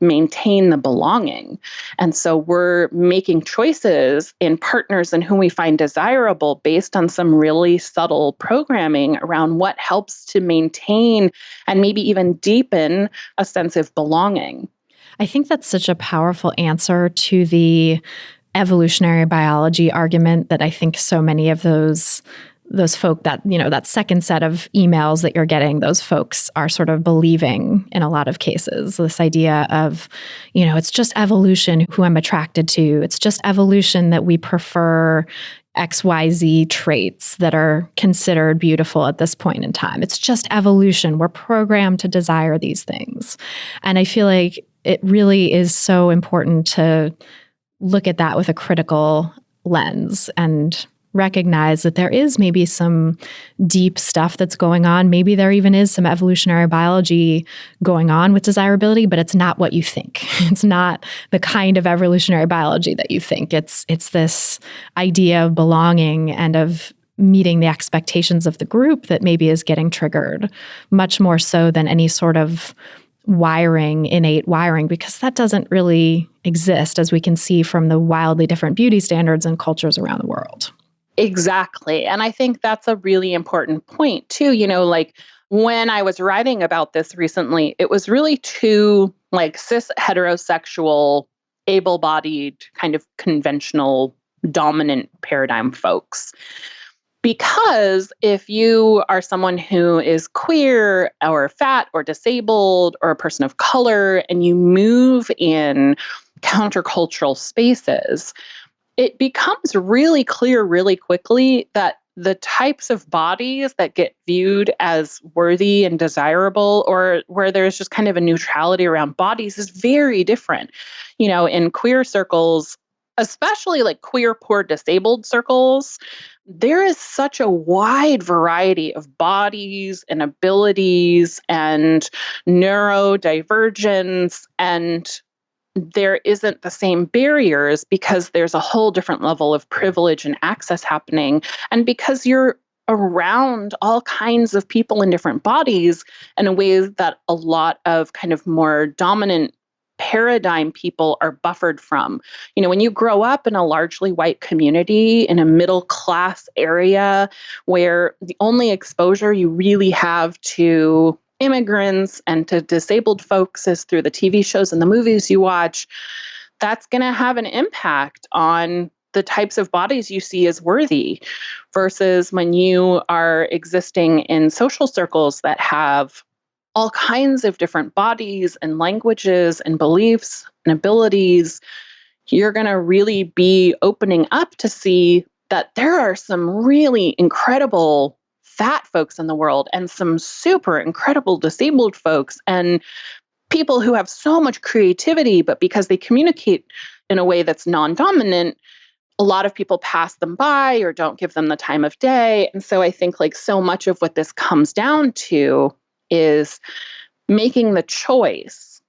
maintain the belonging. And so we're making choices in partners and whom we find desirable based on some really subtle programming around what helps to maintain and maybe even deepen a sense of belonging. I think that's such a powerful answer to the evolutionary biology argument that I think so many of those folk that, that second set of emails that you're getting, those folks are sort of believing in a lot of cases. This idea of, it's just evolution who I'm attracted to. It's just evolution that we prefer XYZ traits that are considered beautiful at this point in time. It's just evolution. We're programmed to desire these things. And I feel like it really is so important to look at that with a critical lens and recognize that there is maybe some deep stuff that's going on. Maybe there even is some evolutionary biology going on with desirability, but it's not what you think. It's not the kind of evolutionary biology that you think. It's this idea of belonging and of meeting the expectations of the group that maybe is getting triggered, much more so than any sort of innate wiring, because that doesn't really exist, as we can see from the wildly different beauty standards and cultures around the world. Exactly. And I think that's a really important point too. When I was writing about this recently, it was really two cis heterosexual, able-bodied, kind of conventional dominant paradigm folks. Because if you are someone who is queer or fat or disabled or a person of color and you move in countercultural spaces, it becomes really clear really quickly that the types of bodies that get viewed as worthy and desirable, or where there's just kind of a neutrality around bodies, is very different. In queer circles, especially queer, poor, disabled circles, there is such a wide variety of bodies and abilities and neurodivergence, and there isn't the same barriers because there's a whole different level of privilege and access happening. And because you're around all kinds of people in different bodies in a way that a lot of kind of more dominant paradigm people are buffered from. When you grow up in a largely white community in a middle class area where the only exposure you really have to immigrants and to disabled folks is through the TV shows and the movies you watch, that's going to have an impact on the types of bodies you see as worthy versus when you are existing in social circles that have all kinds of different bodies and languages and beliefs and abilities. You're going to really be opening up to see that there are some really incredible fat folks in the world and some super incredible disabled folks and people who have so much creativity, but because they communicate in a way that's non-dominant, a lot of people pass them by or don't give them the time of day. And so I think like so much of what this comes down to is making the choice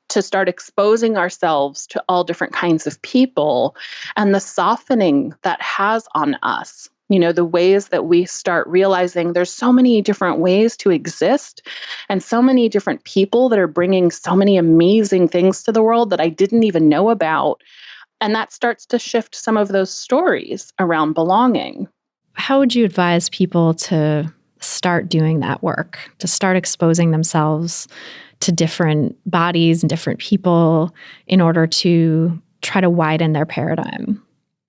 to start exposing ourselves to all different kinds of people and the softening that has on us. You know, the ways that we start realizing there's so many different ways to exist and so many different people that are bringing so many amazing things to the world that I didn't even know about. And that starts to shift some of those stories around belonging. How would you advise people to start doing that work, to start exposing themselves to different bodies and different people in order to try to widen their paradigm?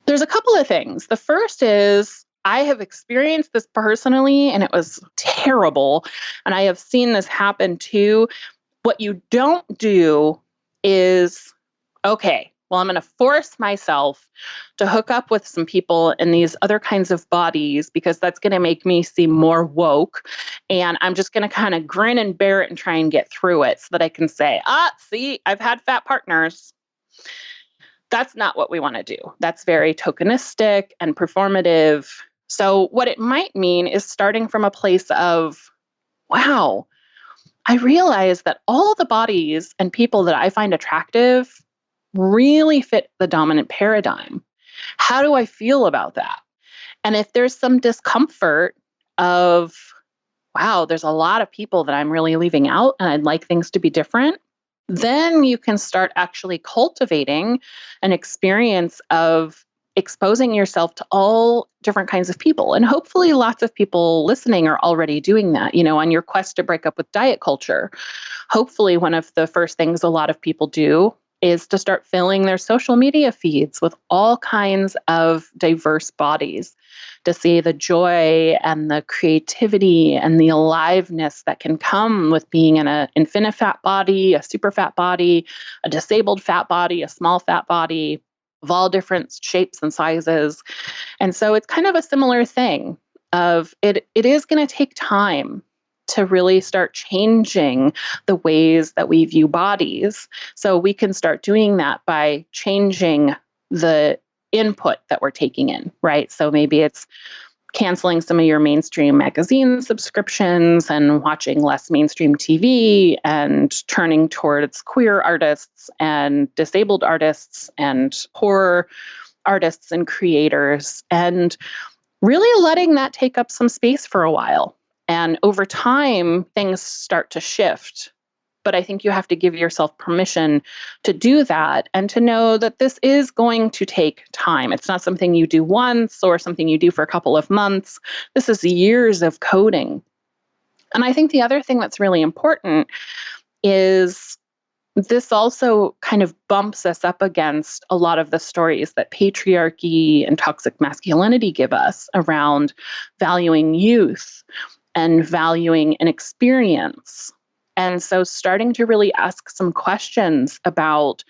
There's a couple of things. The first is I have experienced this personally, and it was terrible. And I have seen this happen too. What you don't do is, okay, well, I'm going to force myself to hook up with some people in these other kinds of bodies because that's going to make me seem more woke. And I'm just going to kind of grin and bear it and try and get through it so that I can say, see, I've had fat partners. That's not what we want to do. That's very tokenistic and performative. So what it might mean is starting from a place of, wow, I realize that all the bodies and people that I find attractive really fit the dominant paradigm. How do I feel about that? And if there's some discomfort of, wow, there's a lot of people that I'm really leaving out and I'd like things to be different, then you can start actually cultivating an experience of exposing yourself to all different kinds of people. And hopefully lots of people listening are already doing that, you know, on your quest to break up with diet culture. Hopefully one of the first things a lot of people do is to start filling their social media feeds with all kinds of diverse bodies to see the joy and the creativity and the aliveness that can come with being in an infinite fat body, a super fat body, a disabled fat body, a small fat body, of all different shapes and sizes. And so it's kind of a similar thing of it is going to take time to really start changing the ways that we view bodies. So we can start doing that by changing the input that we're taking in, right? So maybe it's canceling some of your mainstream magazine subscriptions and watching less mainstream TV and turning towards queer artists and disabled artists and horror artists and creators and really letting that take up some space for a while. And over time, things start to shift. But I think you have to give yourself permission to do that and to know that this is going to take time. It's not something you do once or something you do for a couple of months. This is years of coding. And I think the other thing that's really important is this also kind of bumps us up against a lot of the stories that patriarchy and toxic masculinity give us around valuing youth and valuing an experience. And so starting to really ask some questions about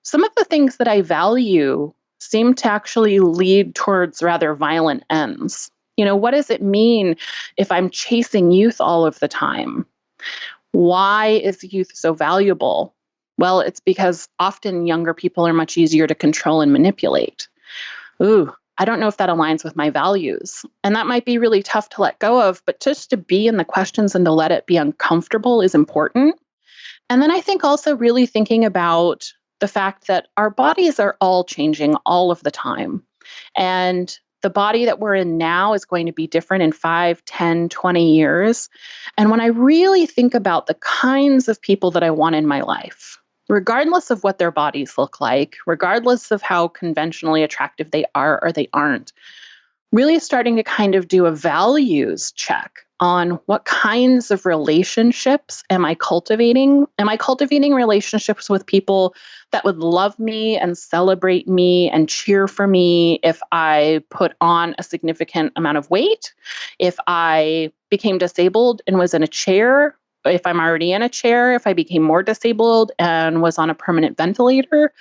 some of the things that I value seem to actually lead towards rather violent ends. You know, what does it mean if I'm chasing youth all of the time? Why is youth so valuable? Well, it's because often younger people are much easier to control and manipulate. I don't know if that aligns with my values. And that might be really tough to let go of, but just to be in the questions and to let it be uncomfortable is important. And then I think also really thinking about the fact that our bodies are all changing all of the time. And the body that we're in now is going to be different in 5, 10, 20 years. And when I really think about the kinds of people that I want in my life, regardless of what their bodies look like, regardless of how conventionally attractive they are or they aren't, really starting to kind of do a values check on what kinds of relationships am I cultivating? Am I cultivating relationships with people that would love me and celebrate me and cheer for me if I put on a significant amount of weight, if I became disabled and was in a chair, if I'm already in a chair, if I became more disabled and was on a permanent ventilator?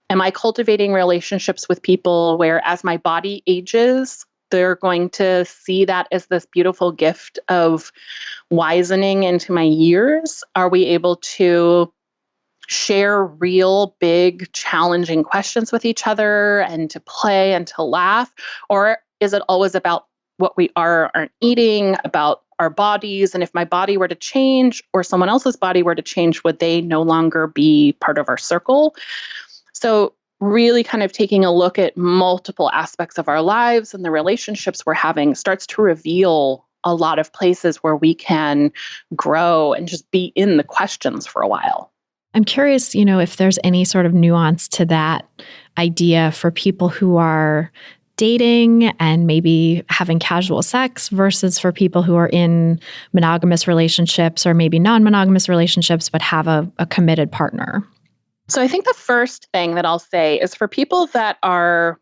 Am I cultivating relationships with people where as my body ages, they're going to see that as this beautiful gift of wisening into my years? Are we able to share real, big, challenging questions with each other and to play and to laugh? Or is it always about what we are or aren't eating, about our bodies? And if my body were to change or someone else's body were to change, would they no longer be part of our circle? So really kind of taking a look at multiple aspects of our lives and the relationships we're having starts to reveal a lot of places where we can grow and just be in the questions for a while. I'm curious, if there's any sort of nuance to that idea for people who are dating and maybe having casual sex versus for people who are in monogamous relationships or maybe non-monogamous relationships but have a committed partner. So I think the first thing that I'll say is for people that are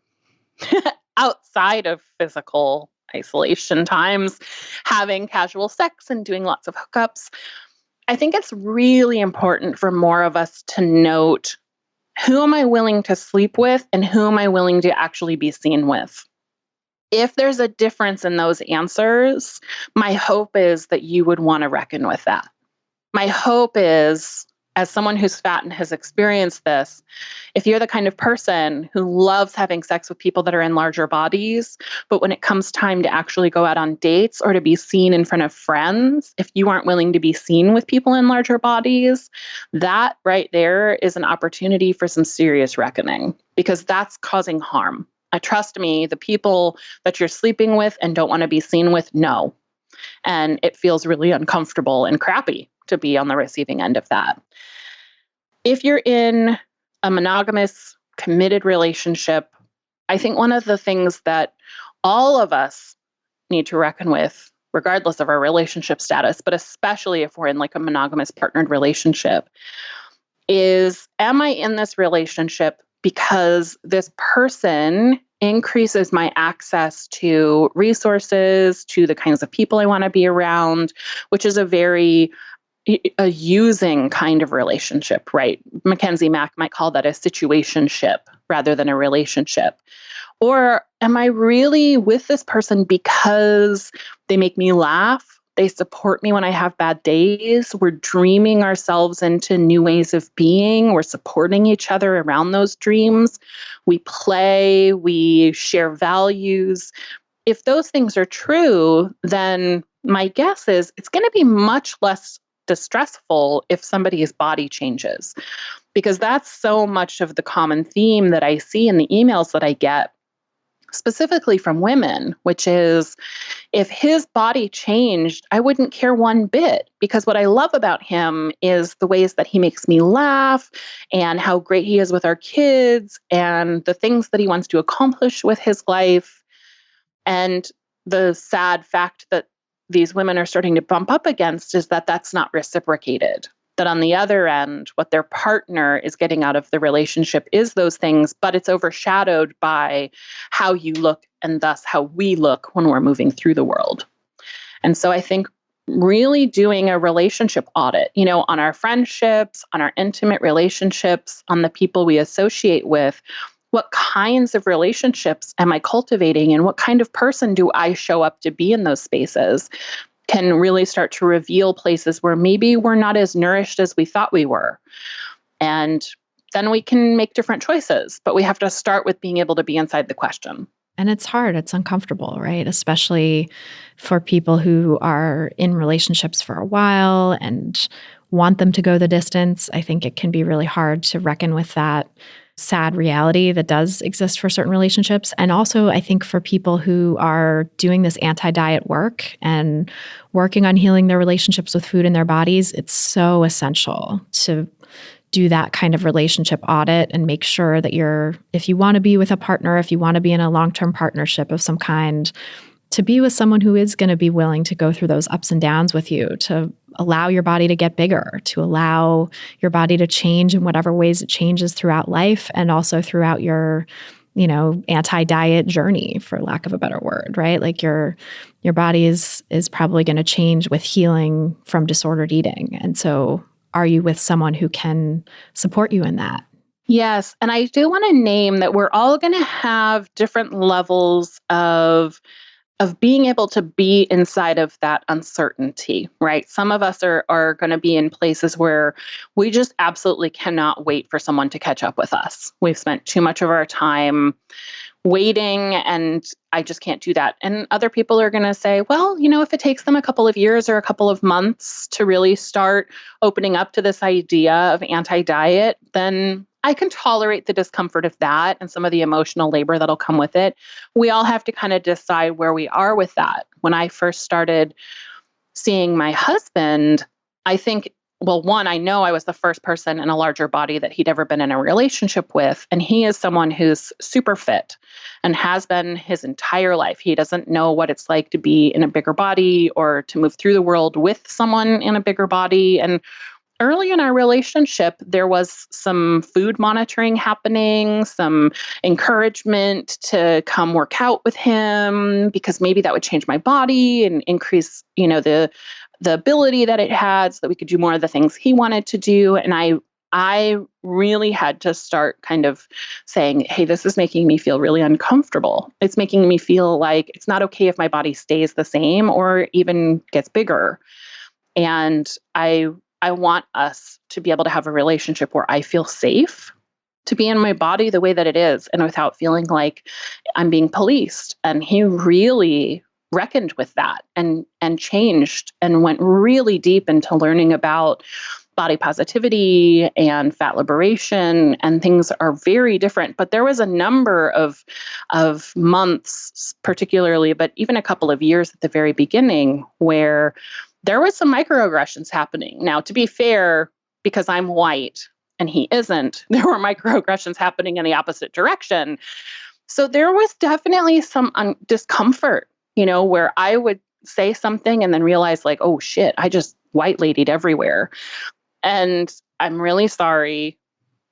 outside of physical isolation times, having casual sex and doing lots of hookups, I think it's really important for more of us to note, who am I willing to sleep with and who am I willing to actually be seen with? If there's a difference in those answers, my hope is that you would want to reckon with that. My hope is, as someone who's fat and has experienced this, if you're the kind of person who loves having sex with people that are in larger bodies, but when it comes time to actually go out on dates or to be seen in front of friends, if you aren't willing to be seen with people in larger bodies, that right there is an opportunity for some serious reckoning, because that's causing harm. Trust me, the people that you're sleeping with and don't want to be seen with, no. And it feels really uncomfortable and crappy to be on the receiving end of that. If you're in a monogamous, committed relationship, I think one of the things that all of us need to reckon with, regardless of our relationship status, but especially if we're in like a monogamous partnered relationship, is, am I in this relationship because this person increases my access to resources, to the kinds of people I want to be around, which is a using kind of relationship, right? Mackenzie Mack might call that a situationship rather than a relationship. Or am I really with this person because they make me laugh? They support me when I have bad days. We're dreaming ourselves into new ways of being. We're supporting each other around those dreams. We play, we share values. If those things are true, then my guess is it's going to be much less distressful if somebody's body changes, because that's so much of the common theme that I see in the emails that I get, specifically from women, which is, if his body changed, I wouldn't care one bit, because what I love about him is the ways that he makes me laugh and how great he is with our kids and the things that he wants to accomplish with his life. And the sad fact that these women are starting to bump up against is that that's not reciprocated. That on the other end, what their partner is getting out of the relationship is those things, but it's overshadowed by how you look and thus how we look when we're moving through the world. And so I think really doing a relationship audit, on our friendships, on our intimate relationships, on the people we associate with, what kinds of relationships am I cultivating and what kind of person do I show up to be in those spaces, can really start to reveal places where maybe we're not as nourished as we thought we were. And then we can make different choices, but we have to start with being able to be inside the question. And it's hard. It's uncomfortable, right? Especially for people who are in relationships for a while and want them to go the distance. I think it can be really hard to reckon with that sad reality that does exist for certain relationships. And also, I think for people who are doing this anti-diet work and working on healing their relationships with food and their bodies, it's so essential to do that kind of relationship audit and make sure that if you want to be with a partner, if you want to be in a long-term partnership of some kind, to be with someone who is going to be willing to go through those ups and downs with you, to allow your body to get bigger, to allow your body to change in whatever ways it changes throughout life and also throughout your, anti-diet journey, for lack of a better word, right? Like your body is probably going to change with healing from disordered eating. And so are you with someone who can support you in that? Yes. And I do want to name that we're all going to have different levels of being able to be inside of that uncertainty, right? Some of us are going to be in places where we just absolutely cannot wait for someone to catch up with us. We've spent too much of our time waiting, and I just can't do that. And other people are going to say, well, if it takes them a couple of years or a couple of months to really start opening up to this idea of anti-diet, then I can tolerate the discomfort of that and some of the emotional labor that'll come with it. We all have to kind of decide where we are with that. When I first started seeing my husband, I think, well, one, I know I was the first person in a larger body that he'd ever been in a relationship with. And he is someone who's super fit and has been his entire life. He doesn't know what it's like to be in a bigger body or to move through the world with someone in a bigger body. And early in our relationship, there was some food monitoring happening, some encouragement to come work out with him because maybe that would change my body and increase, the ability that it had so that we could do more of the things he wanted to do. And I really had to start kind of saying, hey, this is making me feel really uncomfortable. It's making me feel like it's not okay if my body stays the same or even gets bigger. And I want us to be able to have a relationship where I feel safe to be in my body the way that it is and without feeling like I'm being policed. And he really reckoned with that and changed and went really deep into learning about body positivity and fat liberation, and things are very different. But there was a number of months particularly, but even a couple of years at the very beginning where there was some microaggressions happening. Now, to be fair, because I'm white and he isn't, there were microaggressions happening in the opposite direction. So there was definitely some discomfort, where I would say something and then realize like, oh shit, I just white ladied everywhere. And I'm really sorry.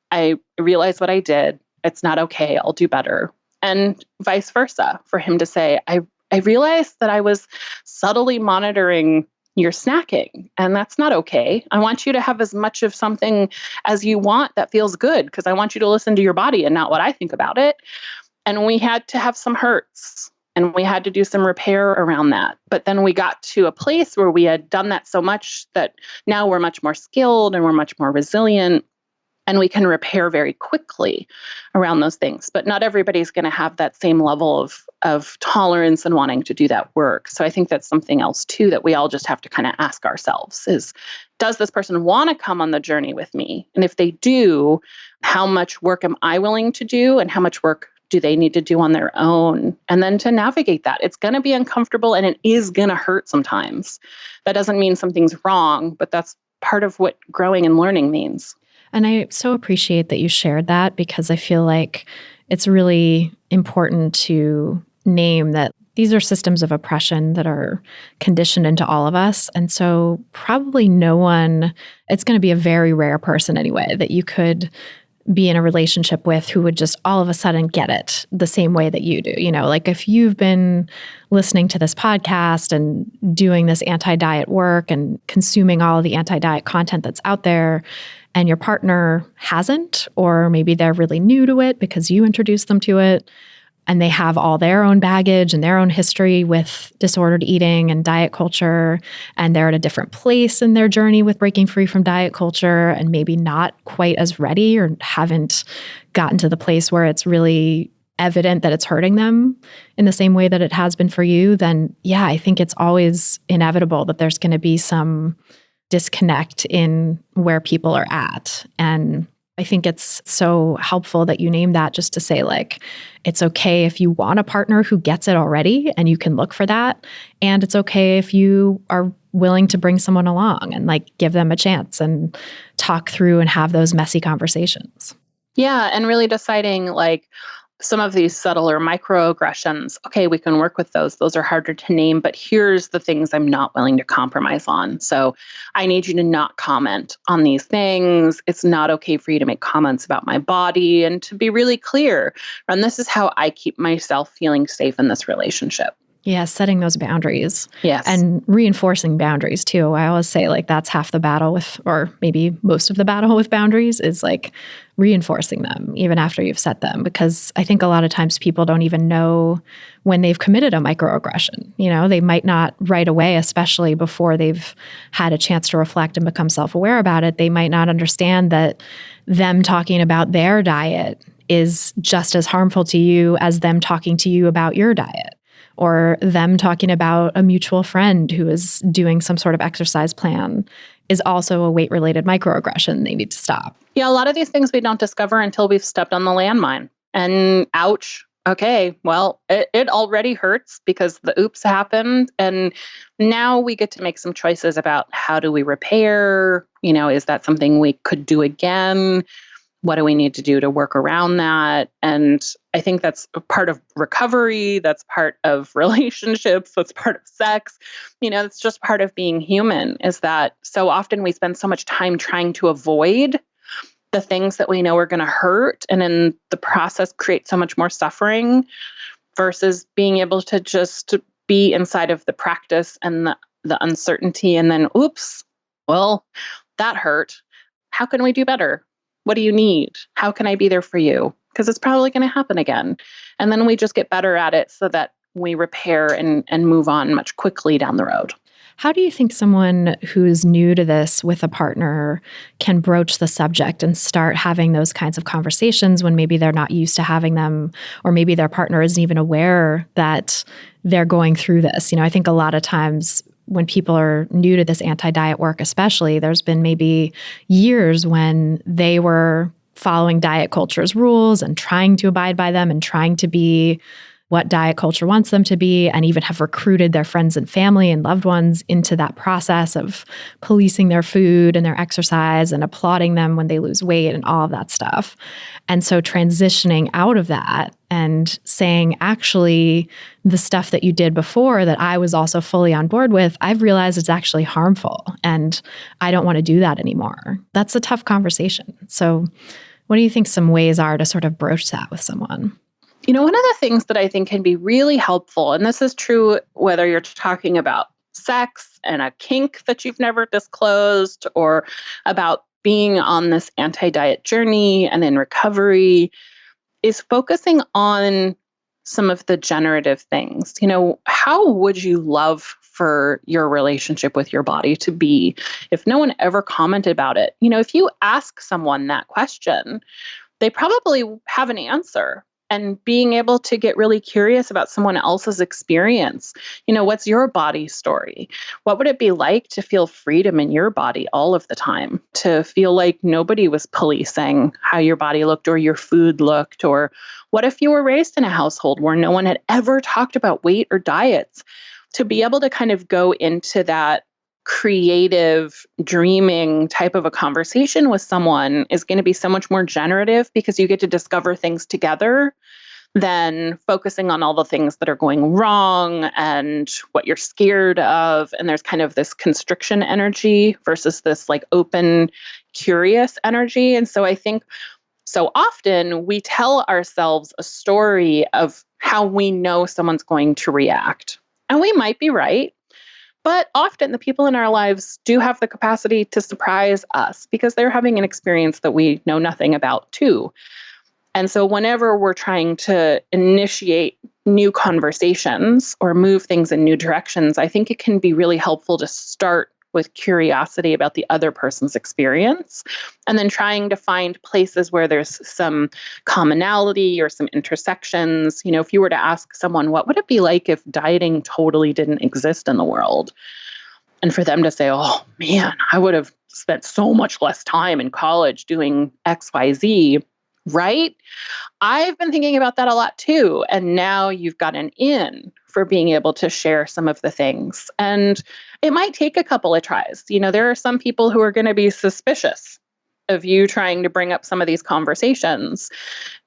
I realized what I did. It's not okay. I'll do better. And vice versa, for him to say, I realized that I was subtly monitoring your snacking, and that's not okay. I want you to have as much of something as you want that feels good, because I want you to listen to your body and not what I think about it. And we had to have some hurts and we had to do some repair around that. But then we got to a place where we had done that so much that now we're much more skilled and we're much more resilient. And we can repair very quickly around those things. But not everybody's going to have that same level of tolerance and wanting to do that work. So I think that's something else too that we all just have to kind of ask ourselves is, does this person want to come on the journey with me? And if they do, how much work am I willing to do? And how much work do they need to do on their own? And then to navigate that. It's going to be uncomfortable and it is going to hurt sometimes. That doesn't mean something's wrong, but that's part of what growing and learning means. And I so appreciate that you shared that, because I feel like it's really important to name that these are systems of oppression that are conditioned into all of us. And so probably no one, it's going to be a very rare person anyway, that you could be in a relationship with who would just all of a sudden get it the same way that you do. Like if you've been listening to this podcast and doing this anti-diet work and consuming all of the anti-diet content that's out there, and your partner hasn't, or maybe they're really new to it because you introduced them to it, and they have all their own baggage and their own history with disordered eating and diet culture, and they're at a different place in their journey with breaking free from diet culture and maybe not quite as ready or haven't gotten to the place where it's really evident that it's hurting them in the same way that it has been for you, then yeah, I think it's always inevitable that there's going to be some disconnect in where people are at. And I think it's so helpful that you name that, just to say like, it's okay if you want a partner who gets it already and you can look for that. And it's okay if you are willing to bring someone along and like give them a chance and talk through and have those messy conversations. Yeah. And really deciding like, some of these subtler microaggressions, okay, we can work with those. Those are harder to name, but here's the things I'm not willing to compromise on. So I need you to not comment on these things. It's not okay for you to make comments about my body, and to be really clear. And this is how I keep myself feeling safe in this relationship. Yeah, setting those boundaries. Yes. And reinforcing boundaries too. I always say like that's half the battle with, or maybe most of the battle with boundaries is like reinforcing them even after you've set them. Because I think a lot of times people don't even know when they've committed a microaggression. You know, they might not right away, especially before they've had a chance to reflect and become self-aware about it. They might not understand that them talking about their diet is just as harmful to you as them talking to you about your diet. Or them talking about a mutual friend who is doing some sort of exercise plan is also a weight-related microaggression they need to stop. Yeah, a lot of these things we don't discover until we've stepped on the landmine. And ouch, okay, well, it already hurts because the oops happened. And now we get to make some choices about how do we repair? You know, is that something we could do again? What do we need to do to work around that? And I think that's a part of recovery. That's part of relationships. That's part of sex. You know, it's just part of being human, is that so often we spend so much time trying to avoid the things that we know are going to hurt. And in the process, create so much more suffering versus being able to just be inside of the practice and the uncertainty. And then, oops, well, that hurt. How can we do better? What do you need? How can I be there for you? Because it's probably going to happen again. And then we just get better at it so that we repair and move on much quickly down the road. How do you think someone who's new to this with a partner can broach the subject and start having those kinds of conversations when maybe they're not used to having them, or maybe their partner isn't even aware that they're going through this? You know, I think a lot of times when people are new to this anti-diet work, especially, there's been maybe years when they were following diet culture's rules and trying to abide by them and trying to be what diet culture wants them to be, and even have recruited their friends and family and loved ones into that process of policing their food and their exercise and applauding them when they lose weight and all of that stuff. And so transitioning out of that and saying, actually, the stuff that you did before that I was also fully on board with, I've realized it's actually harmful and I don't want to do that anymore. That's a tough conversation. So what do you think some ways are to sort of broach that with someone? You know, one of the things that I think can be really helpful, and this is true whether you're talking about sex and a kink that you've never disclosed, or about being on this anti-diet journey and in recovery, is focusing on some of the generative things. You know, how would you love for your relationship with your body to be if no one ever commented about it? You know, if you ask someone that question, they probably have an answer. And being able to get really curious about someone else's experience. You know, what's your body story? What would it be like to feel freedom in your body all of the time? To feel like nobody was policing how your body looked or your food looked? Or what if you were raised in a household where no one had ever talked about weight or diets? To be able to kind of go into that creative, dreaming type of a conversation with someone is going to be so much more generative, because you get to discover things together than focusing on all the things that are going wrong and what you're scared of. And there's kind of this constriction energy versus this like open, curious energy. And so I think so often we tell ourselves a story of how we know someone's going to react. And we might be right. But often the people in our lives do have the capacity to surprise us because they're having an experience that we know nothing about too. And so whenever we're trying to initiate new conversations or move things in new directions, I think it can be really helpful to start with curiosity about the other person's experience, and then trying to find places where there's some commonality or some intersections. You know, if you were to ask someone, what would it be like if dieting totally didn't exist in the world? And for them to say, oh man, I would have spent so much less time in college doing XYZ, right? I've been thinking about that a lot too. And now you've got an in for being able to share some of the things. And it might take a couple of tries. You know, there are some people who are going to be suspicious of you trying to bring up some of these conversations.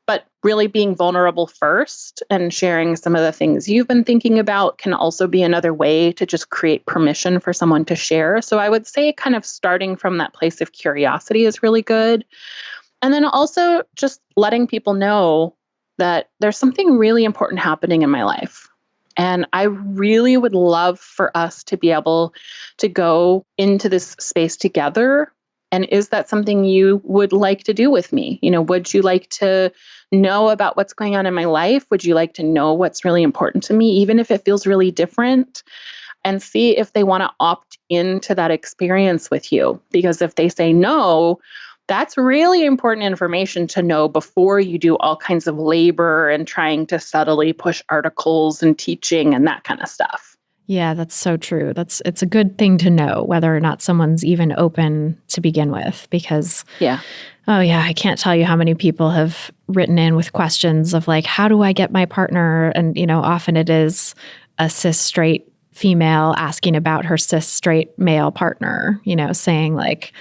But really being vulnerable first and sharing some of the things you've been thinking about can also be another way to just create permission for someone to share. So I would say kind of starting from that place of curiosity is really good. And then also just letting people know that there's something really important happening in my life. And I really would love for us to be able to go into this space together. And is that something you would like to do with me? Would you like to know about what's going on in my life? Would you like to know what's really important to me, even if it feels really different? And see if they want to opt into that experience with you. Because if they say no, that's really important information to know before you do all kinds of labor and trying to subtly push articles and teaching and that kind of stuff. Yeah, that's so true. It's a good thing to know whether or not someone's even open to begin with, because I can't tell you how many people have written in with questions of like, how do I get my partner? And, often it is a cis straight female asking about her cis straight male partner, saying like,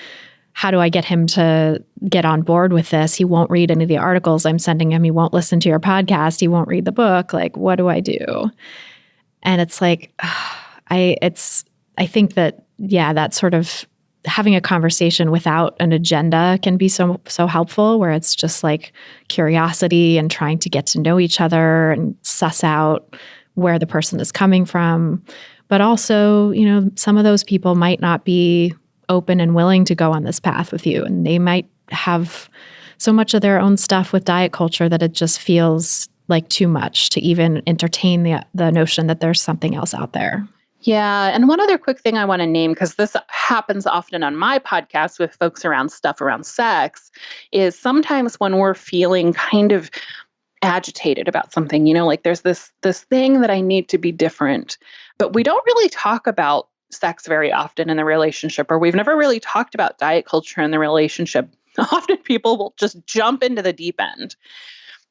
how do I get him to get on board with this? He won't read any of the articles I'm sending him. He won't listen to your podcast. He won't read the book. Like, what do I do? And it's like, I think that, that sort of having a conversation without an agenda can be so helpful, where it's just like curiosity and trying to get to know each other and suss out where the person is coming from. But also, some of those people might not be open and willing to go on this path with you. And they might have so much of their own stuff with diet culture that it just feels like too much to even entertain the notion that there's something else out there. Yeah. And one other quick thing I want to name, because this happens often on my podcast with folks around stuff around sex, is sometimes when we're feeling kind of agitated about something, like there's this thing that I need to be different, but we don't really talk about sex very often in the relationship, or we've never really talked about diet culture in the relationship. Often people will just jump into the deep end.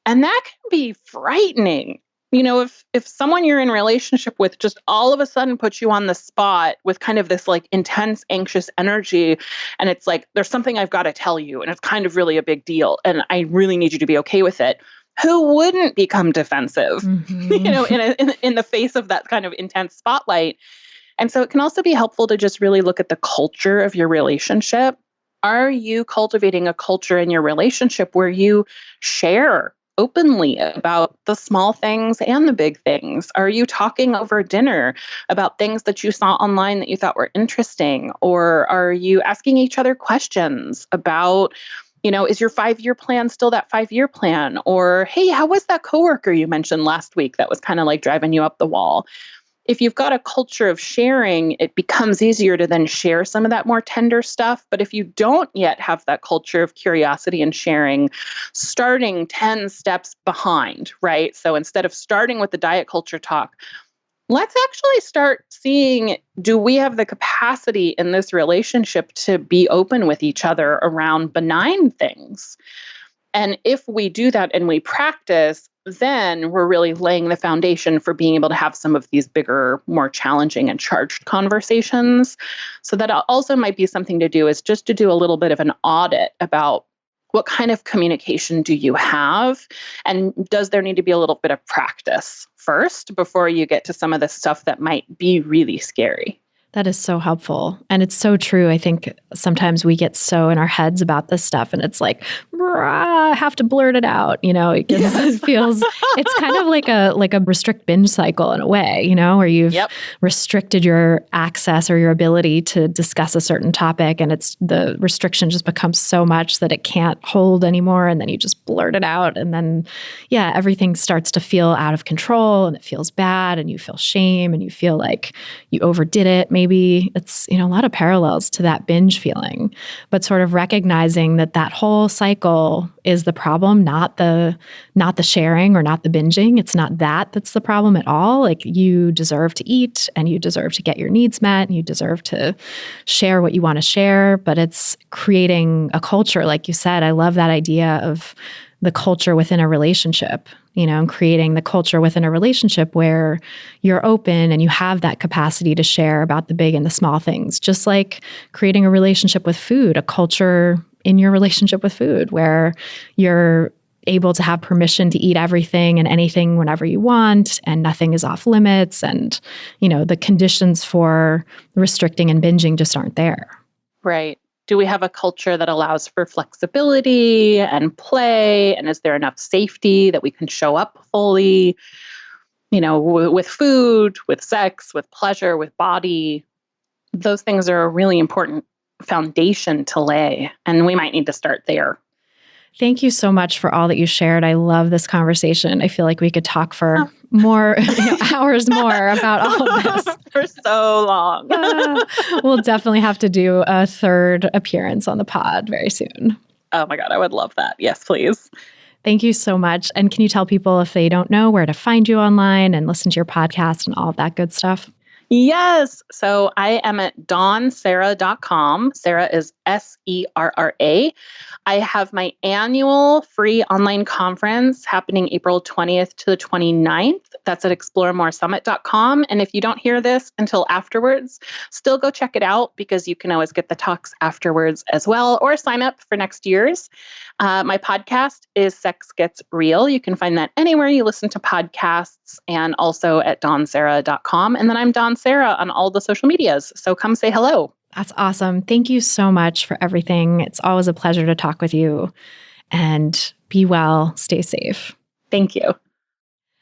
And that can be frightening. If someone you're in relationship with just all of a sudden puts you on the spot with kind of this like intense, anxious energy, and it's like, there's something I've got to tell you, and it's kind of really a big deal, and I really need you to be okay with it. Who wouldn't become defensive, in the face of that kind of intense spotlight? And so it can also be helpful to just really look at the culture of your relationship. Are you cultivating a culture in your relationship where you share openly about the small things and the big things? Are you talking over dinner about things that you saw online that you thought were interesting? Or are you asking each other questions about, is your 5-year plan still that 5-year plan? Or, hey, how was that coworker you mentioned last week that was kind of like driving you up the wall? If you've got a culture of sharing, it becomes easier to then share some of that more tender stuff. But if you don't yet have that culture of curiosity and sharing, starting 10 steps behind, right? So instead of starting with the diet culture talk, let's actually start seeing, do we have the capacity in this relationship to be open with each other around benign things? And if we do that and we practice, then we're really laying the foundation for being able to have some of these bigger, more challenging and charged conversations. So that also might be something to do, is just to do a little bit of an audit about what kind of communication do you have? And does there need to be a little bit of practice first before you get to some of the stuff that might be really scary? That is so helpful. And it's so true. I think sometimes we get so in our heads about this stuff, and it's like, I have to blurt it out. It feels, it's kind of like a restrict binge cycle in a way, where you've restricted your access or your ability to discuss a certain topic, and the restriction just becomes so much that it can't hold anymore. And then you just blurt it out. And then, everything starts to feel out of control, and it feels bad, and you feel shame, and you feel like you overdid it. Maybe it's, a lot of parallels to that binge feeling, but sort of recognizing that whole cycle is the problem, not the sharing or not the binging. It's not that's the problem at all. Like, you deserve to eat, and you deserve to get your needs met, and you deserve to share what you want to share, but it's creating a culture. Like you said, I love that idea of the culture within a relationship, and creating the culture within a relationship where you're open and you have that capacity to share about the big and the small things. Just like creating a relationship with food, a culture in your relationship with food where you're able to have permission to eat everything and anything whenever you want, and nothing is off limits. And, the conditions for restricting and binging just aren't there. Right. Do we have a culture that allows for flexibility and play? And is there enough safety that we can show up fully, with food, with sex, with pleasure, with body? Those things are a really important foundation to lay, and we might need to start there. Thank you so much for all that you shared. I love this conversation. I feel like we could talk for more hours more about all of this. For so long. We'll definitely have to do a third appearance on the pod very soon. Oh my God, I would love that. Yes, please. Thank you so much. And can you tell people, if they don't know, where to find you online and listen to your podcast and all of that good stuff? Yes. So I am at dawnserra.com. Serra is Serra. I have my annual free online conference happening April 20th to the 29th. That's at exploremoresummit.com. And if you don't hear this until afterwards, still go check it out, because you can always get the talks afterwards as well, or sign up for next year's. My podcast is Sex Gets Real. You can find that anywhere you listen to podcasts, and also at dawnserra.com. And then I'm Dawn Serra on all the social medias. So come say hello. That's awesome. Thank you so much for everything. It's always a pleasure to talk with you. And be well, stay safe. Thank you.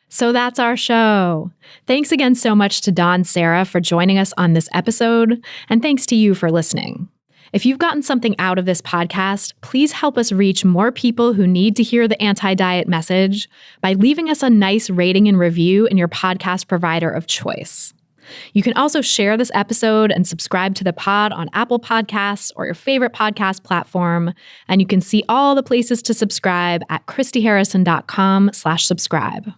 So that's our show. Thanks again so much to Dawn Serra for joining us on this episode. And thanks to you for listening. If you've gotten something out of this podcast, please help us reach more people who need to hear the anti-diet message by leaving us a nice rating and review in your podcast provider of choice. You can also share this episode and subscribe to the pod on Apple Podcasts or your favorite podcast platform. And you can see all the places to subscribe at christyharrison.com/subscribe.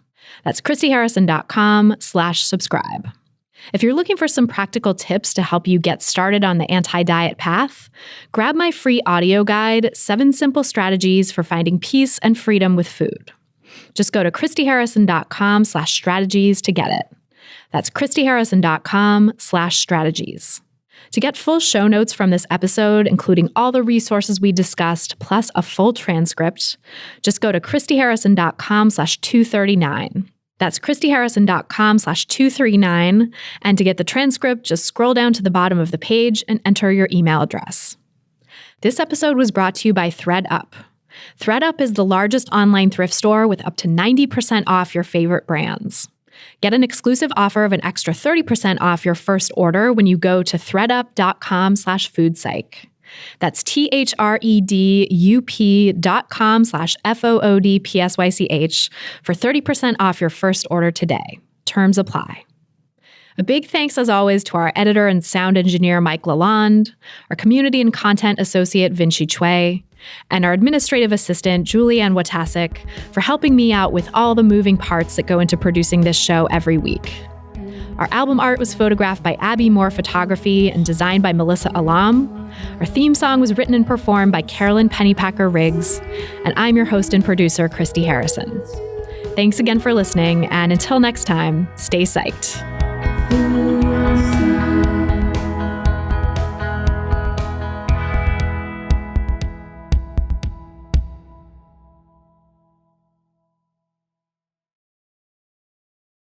That's christyharrison.com/subscribe. If you're looking for some practical tips to help you get started on the anti-diet path, grab my free audio guide, 7 Simple Strategies for Finding Peace and Freedom with Food. Just go to christyharrison.com/strategies to get it. That's christyharrison.com/strategies. To get full show notes from this episode, including all the resources we discussed, plus a full transcript, just go to christyharrison.com/239. That's christyharrison.com/239. And to get the transcript, just scroll down to the bottom of the page and enter your email address. This episode was brought to you by ThredUp. ThredUp is the largest online thrift store with up to 90% off your favorite brands. Get an exclusive offer of an extra 30% off your first order when you go to thredup.com/foodpsych. That's thredup.com/foodpsych for 30% off your first order today. Terms apply. A big thanks, as always, to our editor and sound engineer, Mike Lalonde, our community and content associate, Vinci Chue, and our administrative assistant, Julianne Watasik, for helping me out with all the moving parts that go into producing this show every week. Our album art was photographed by Abby Moore Photography and designed by Melissa Alam. Our theme song was written and performed by Carolyn Pennypacker Riggs. And I'm your host and producer, Christy Harrison. Thanks again for listening, and until next time, stay psyched.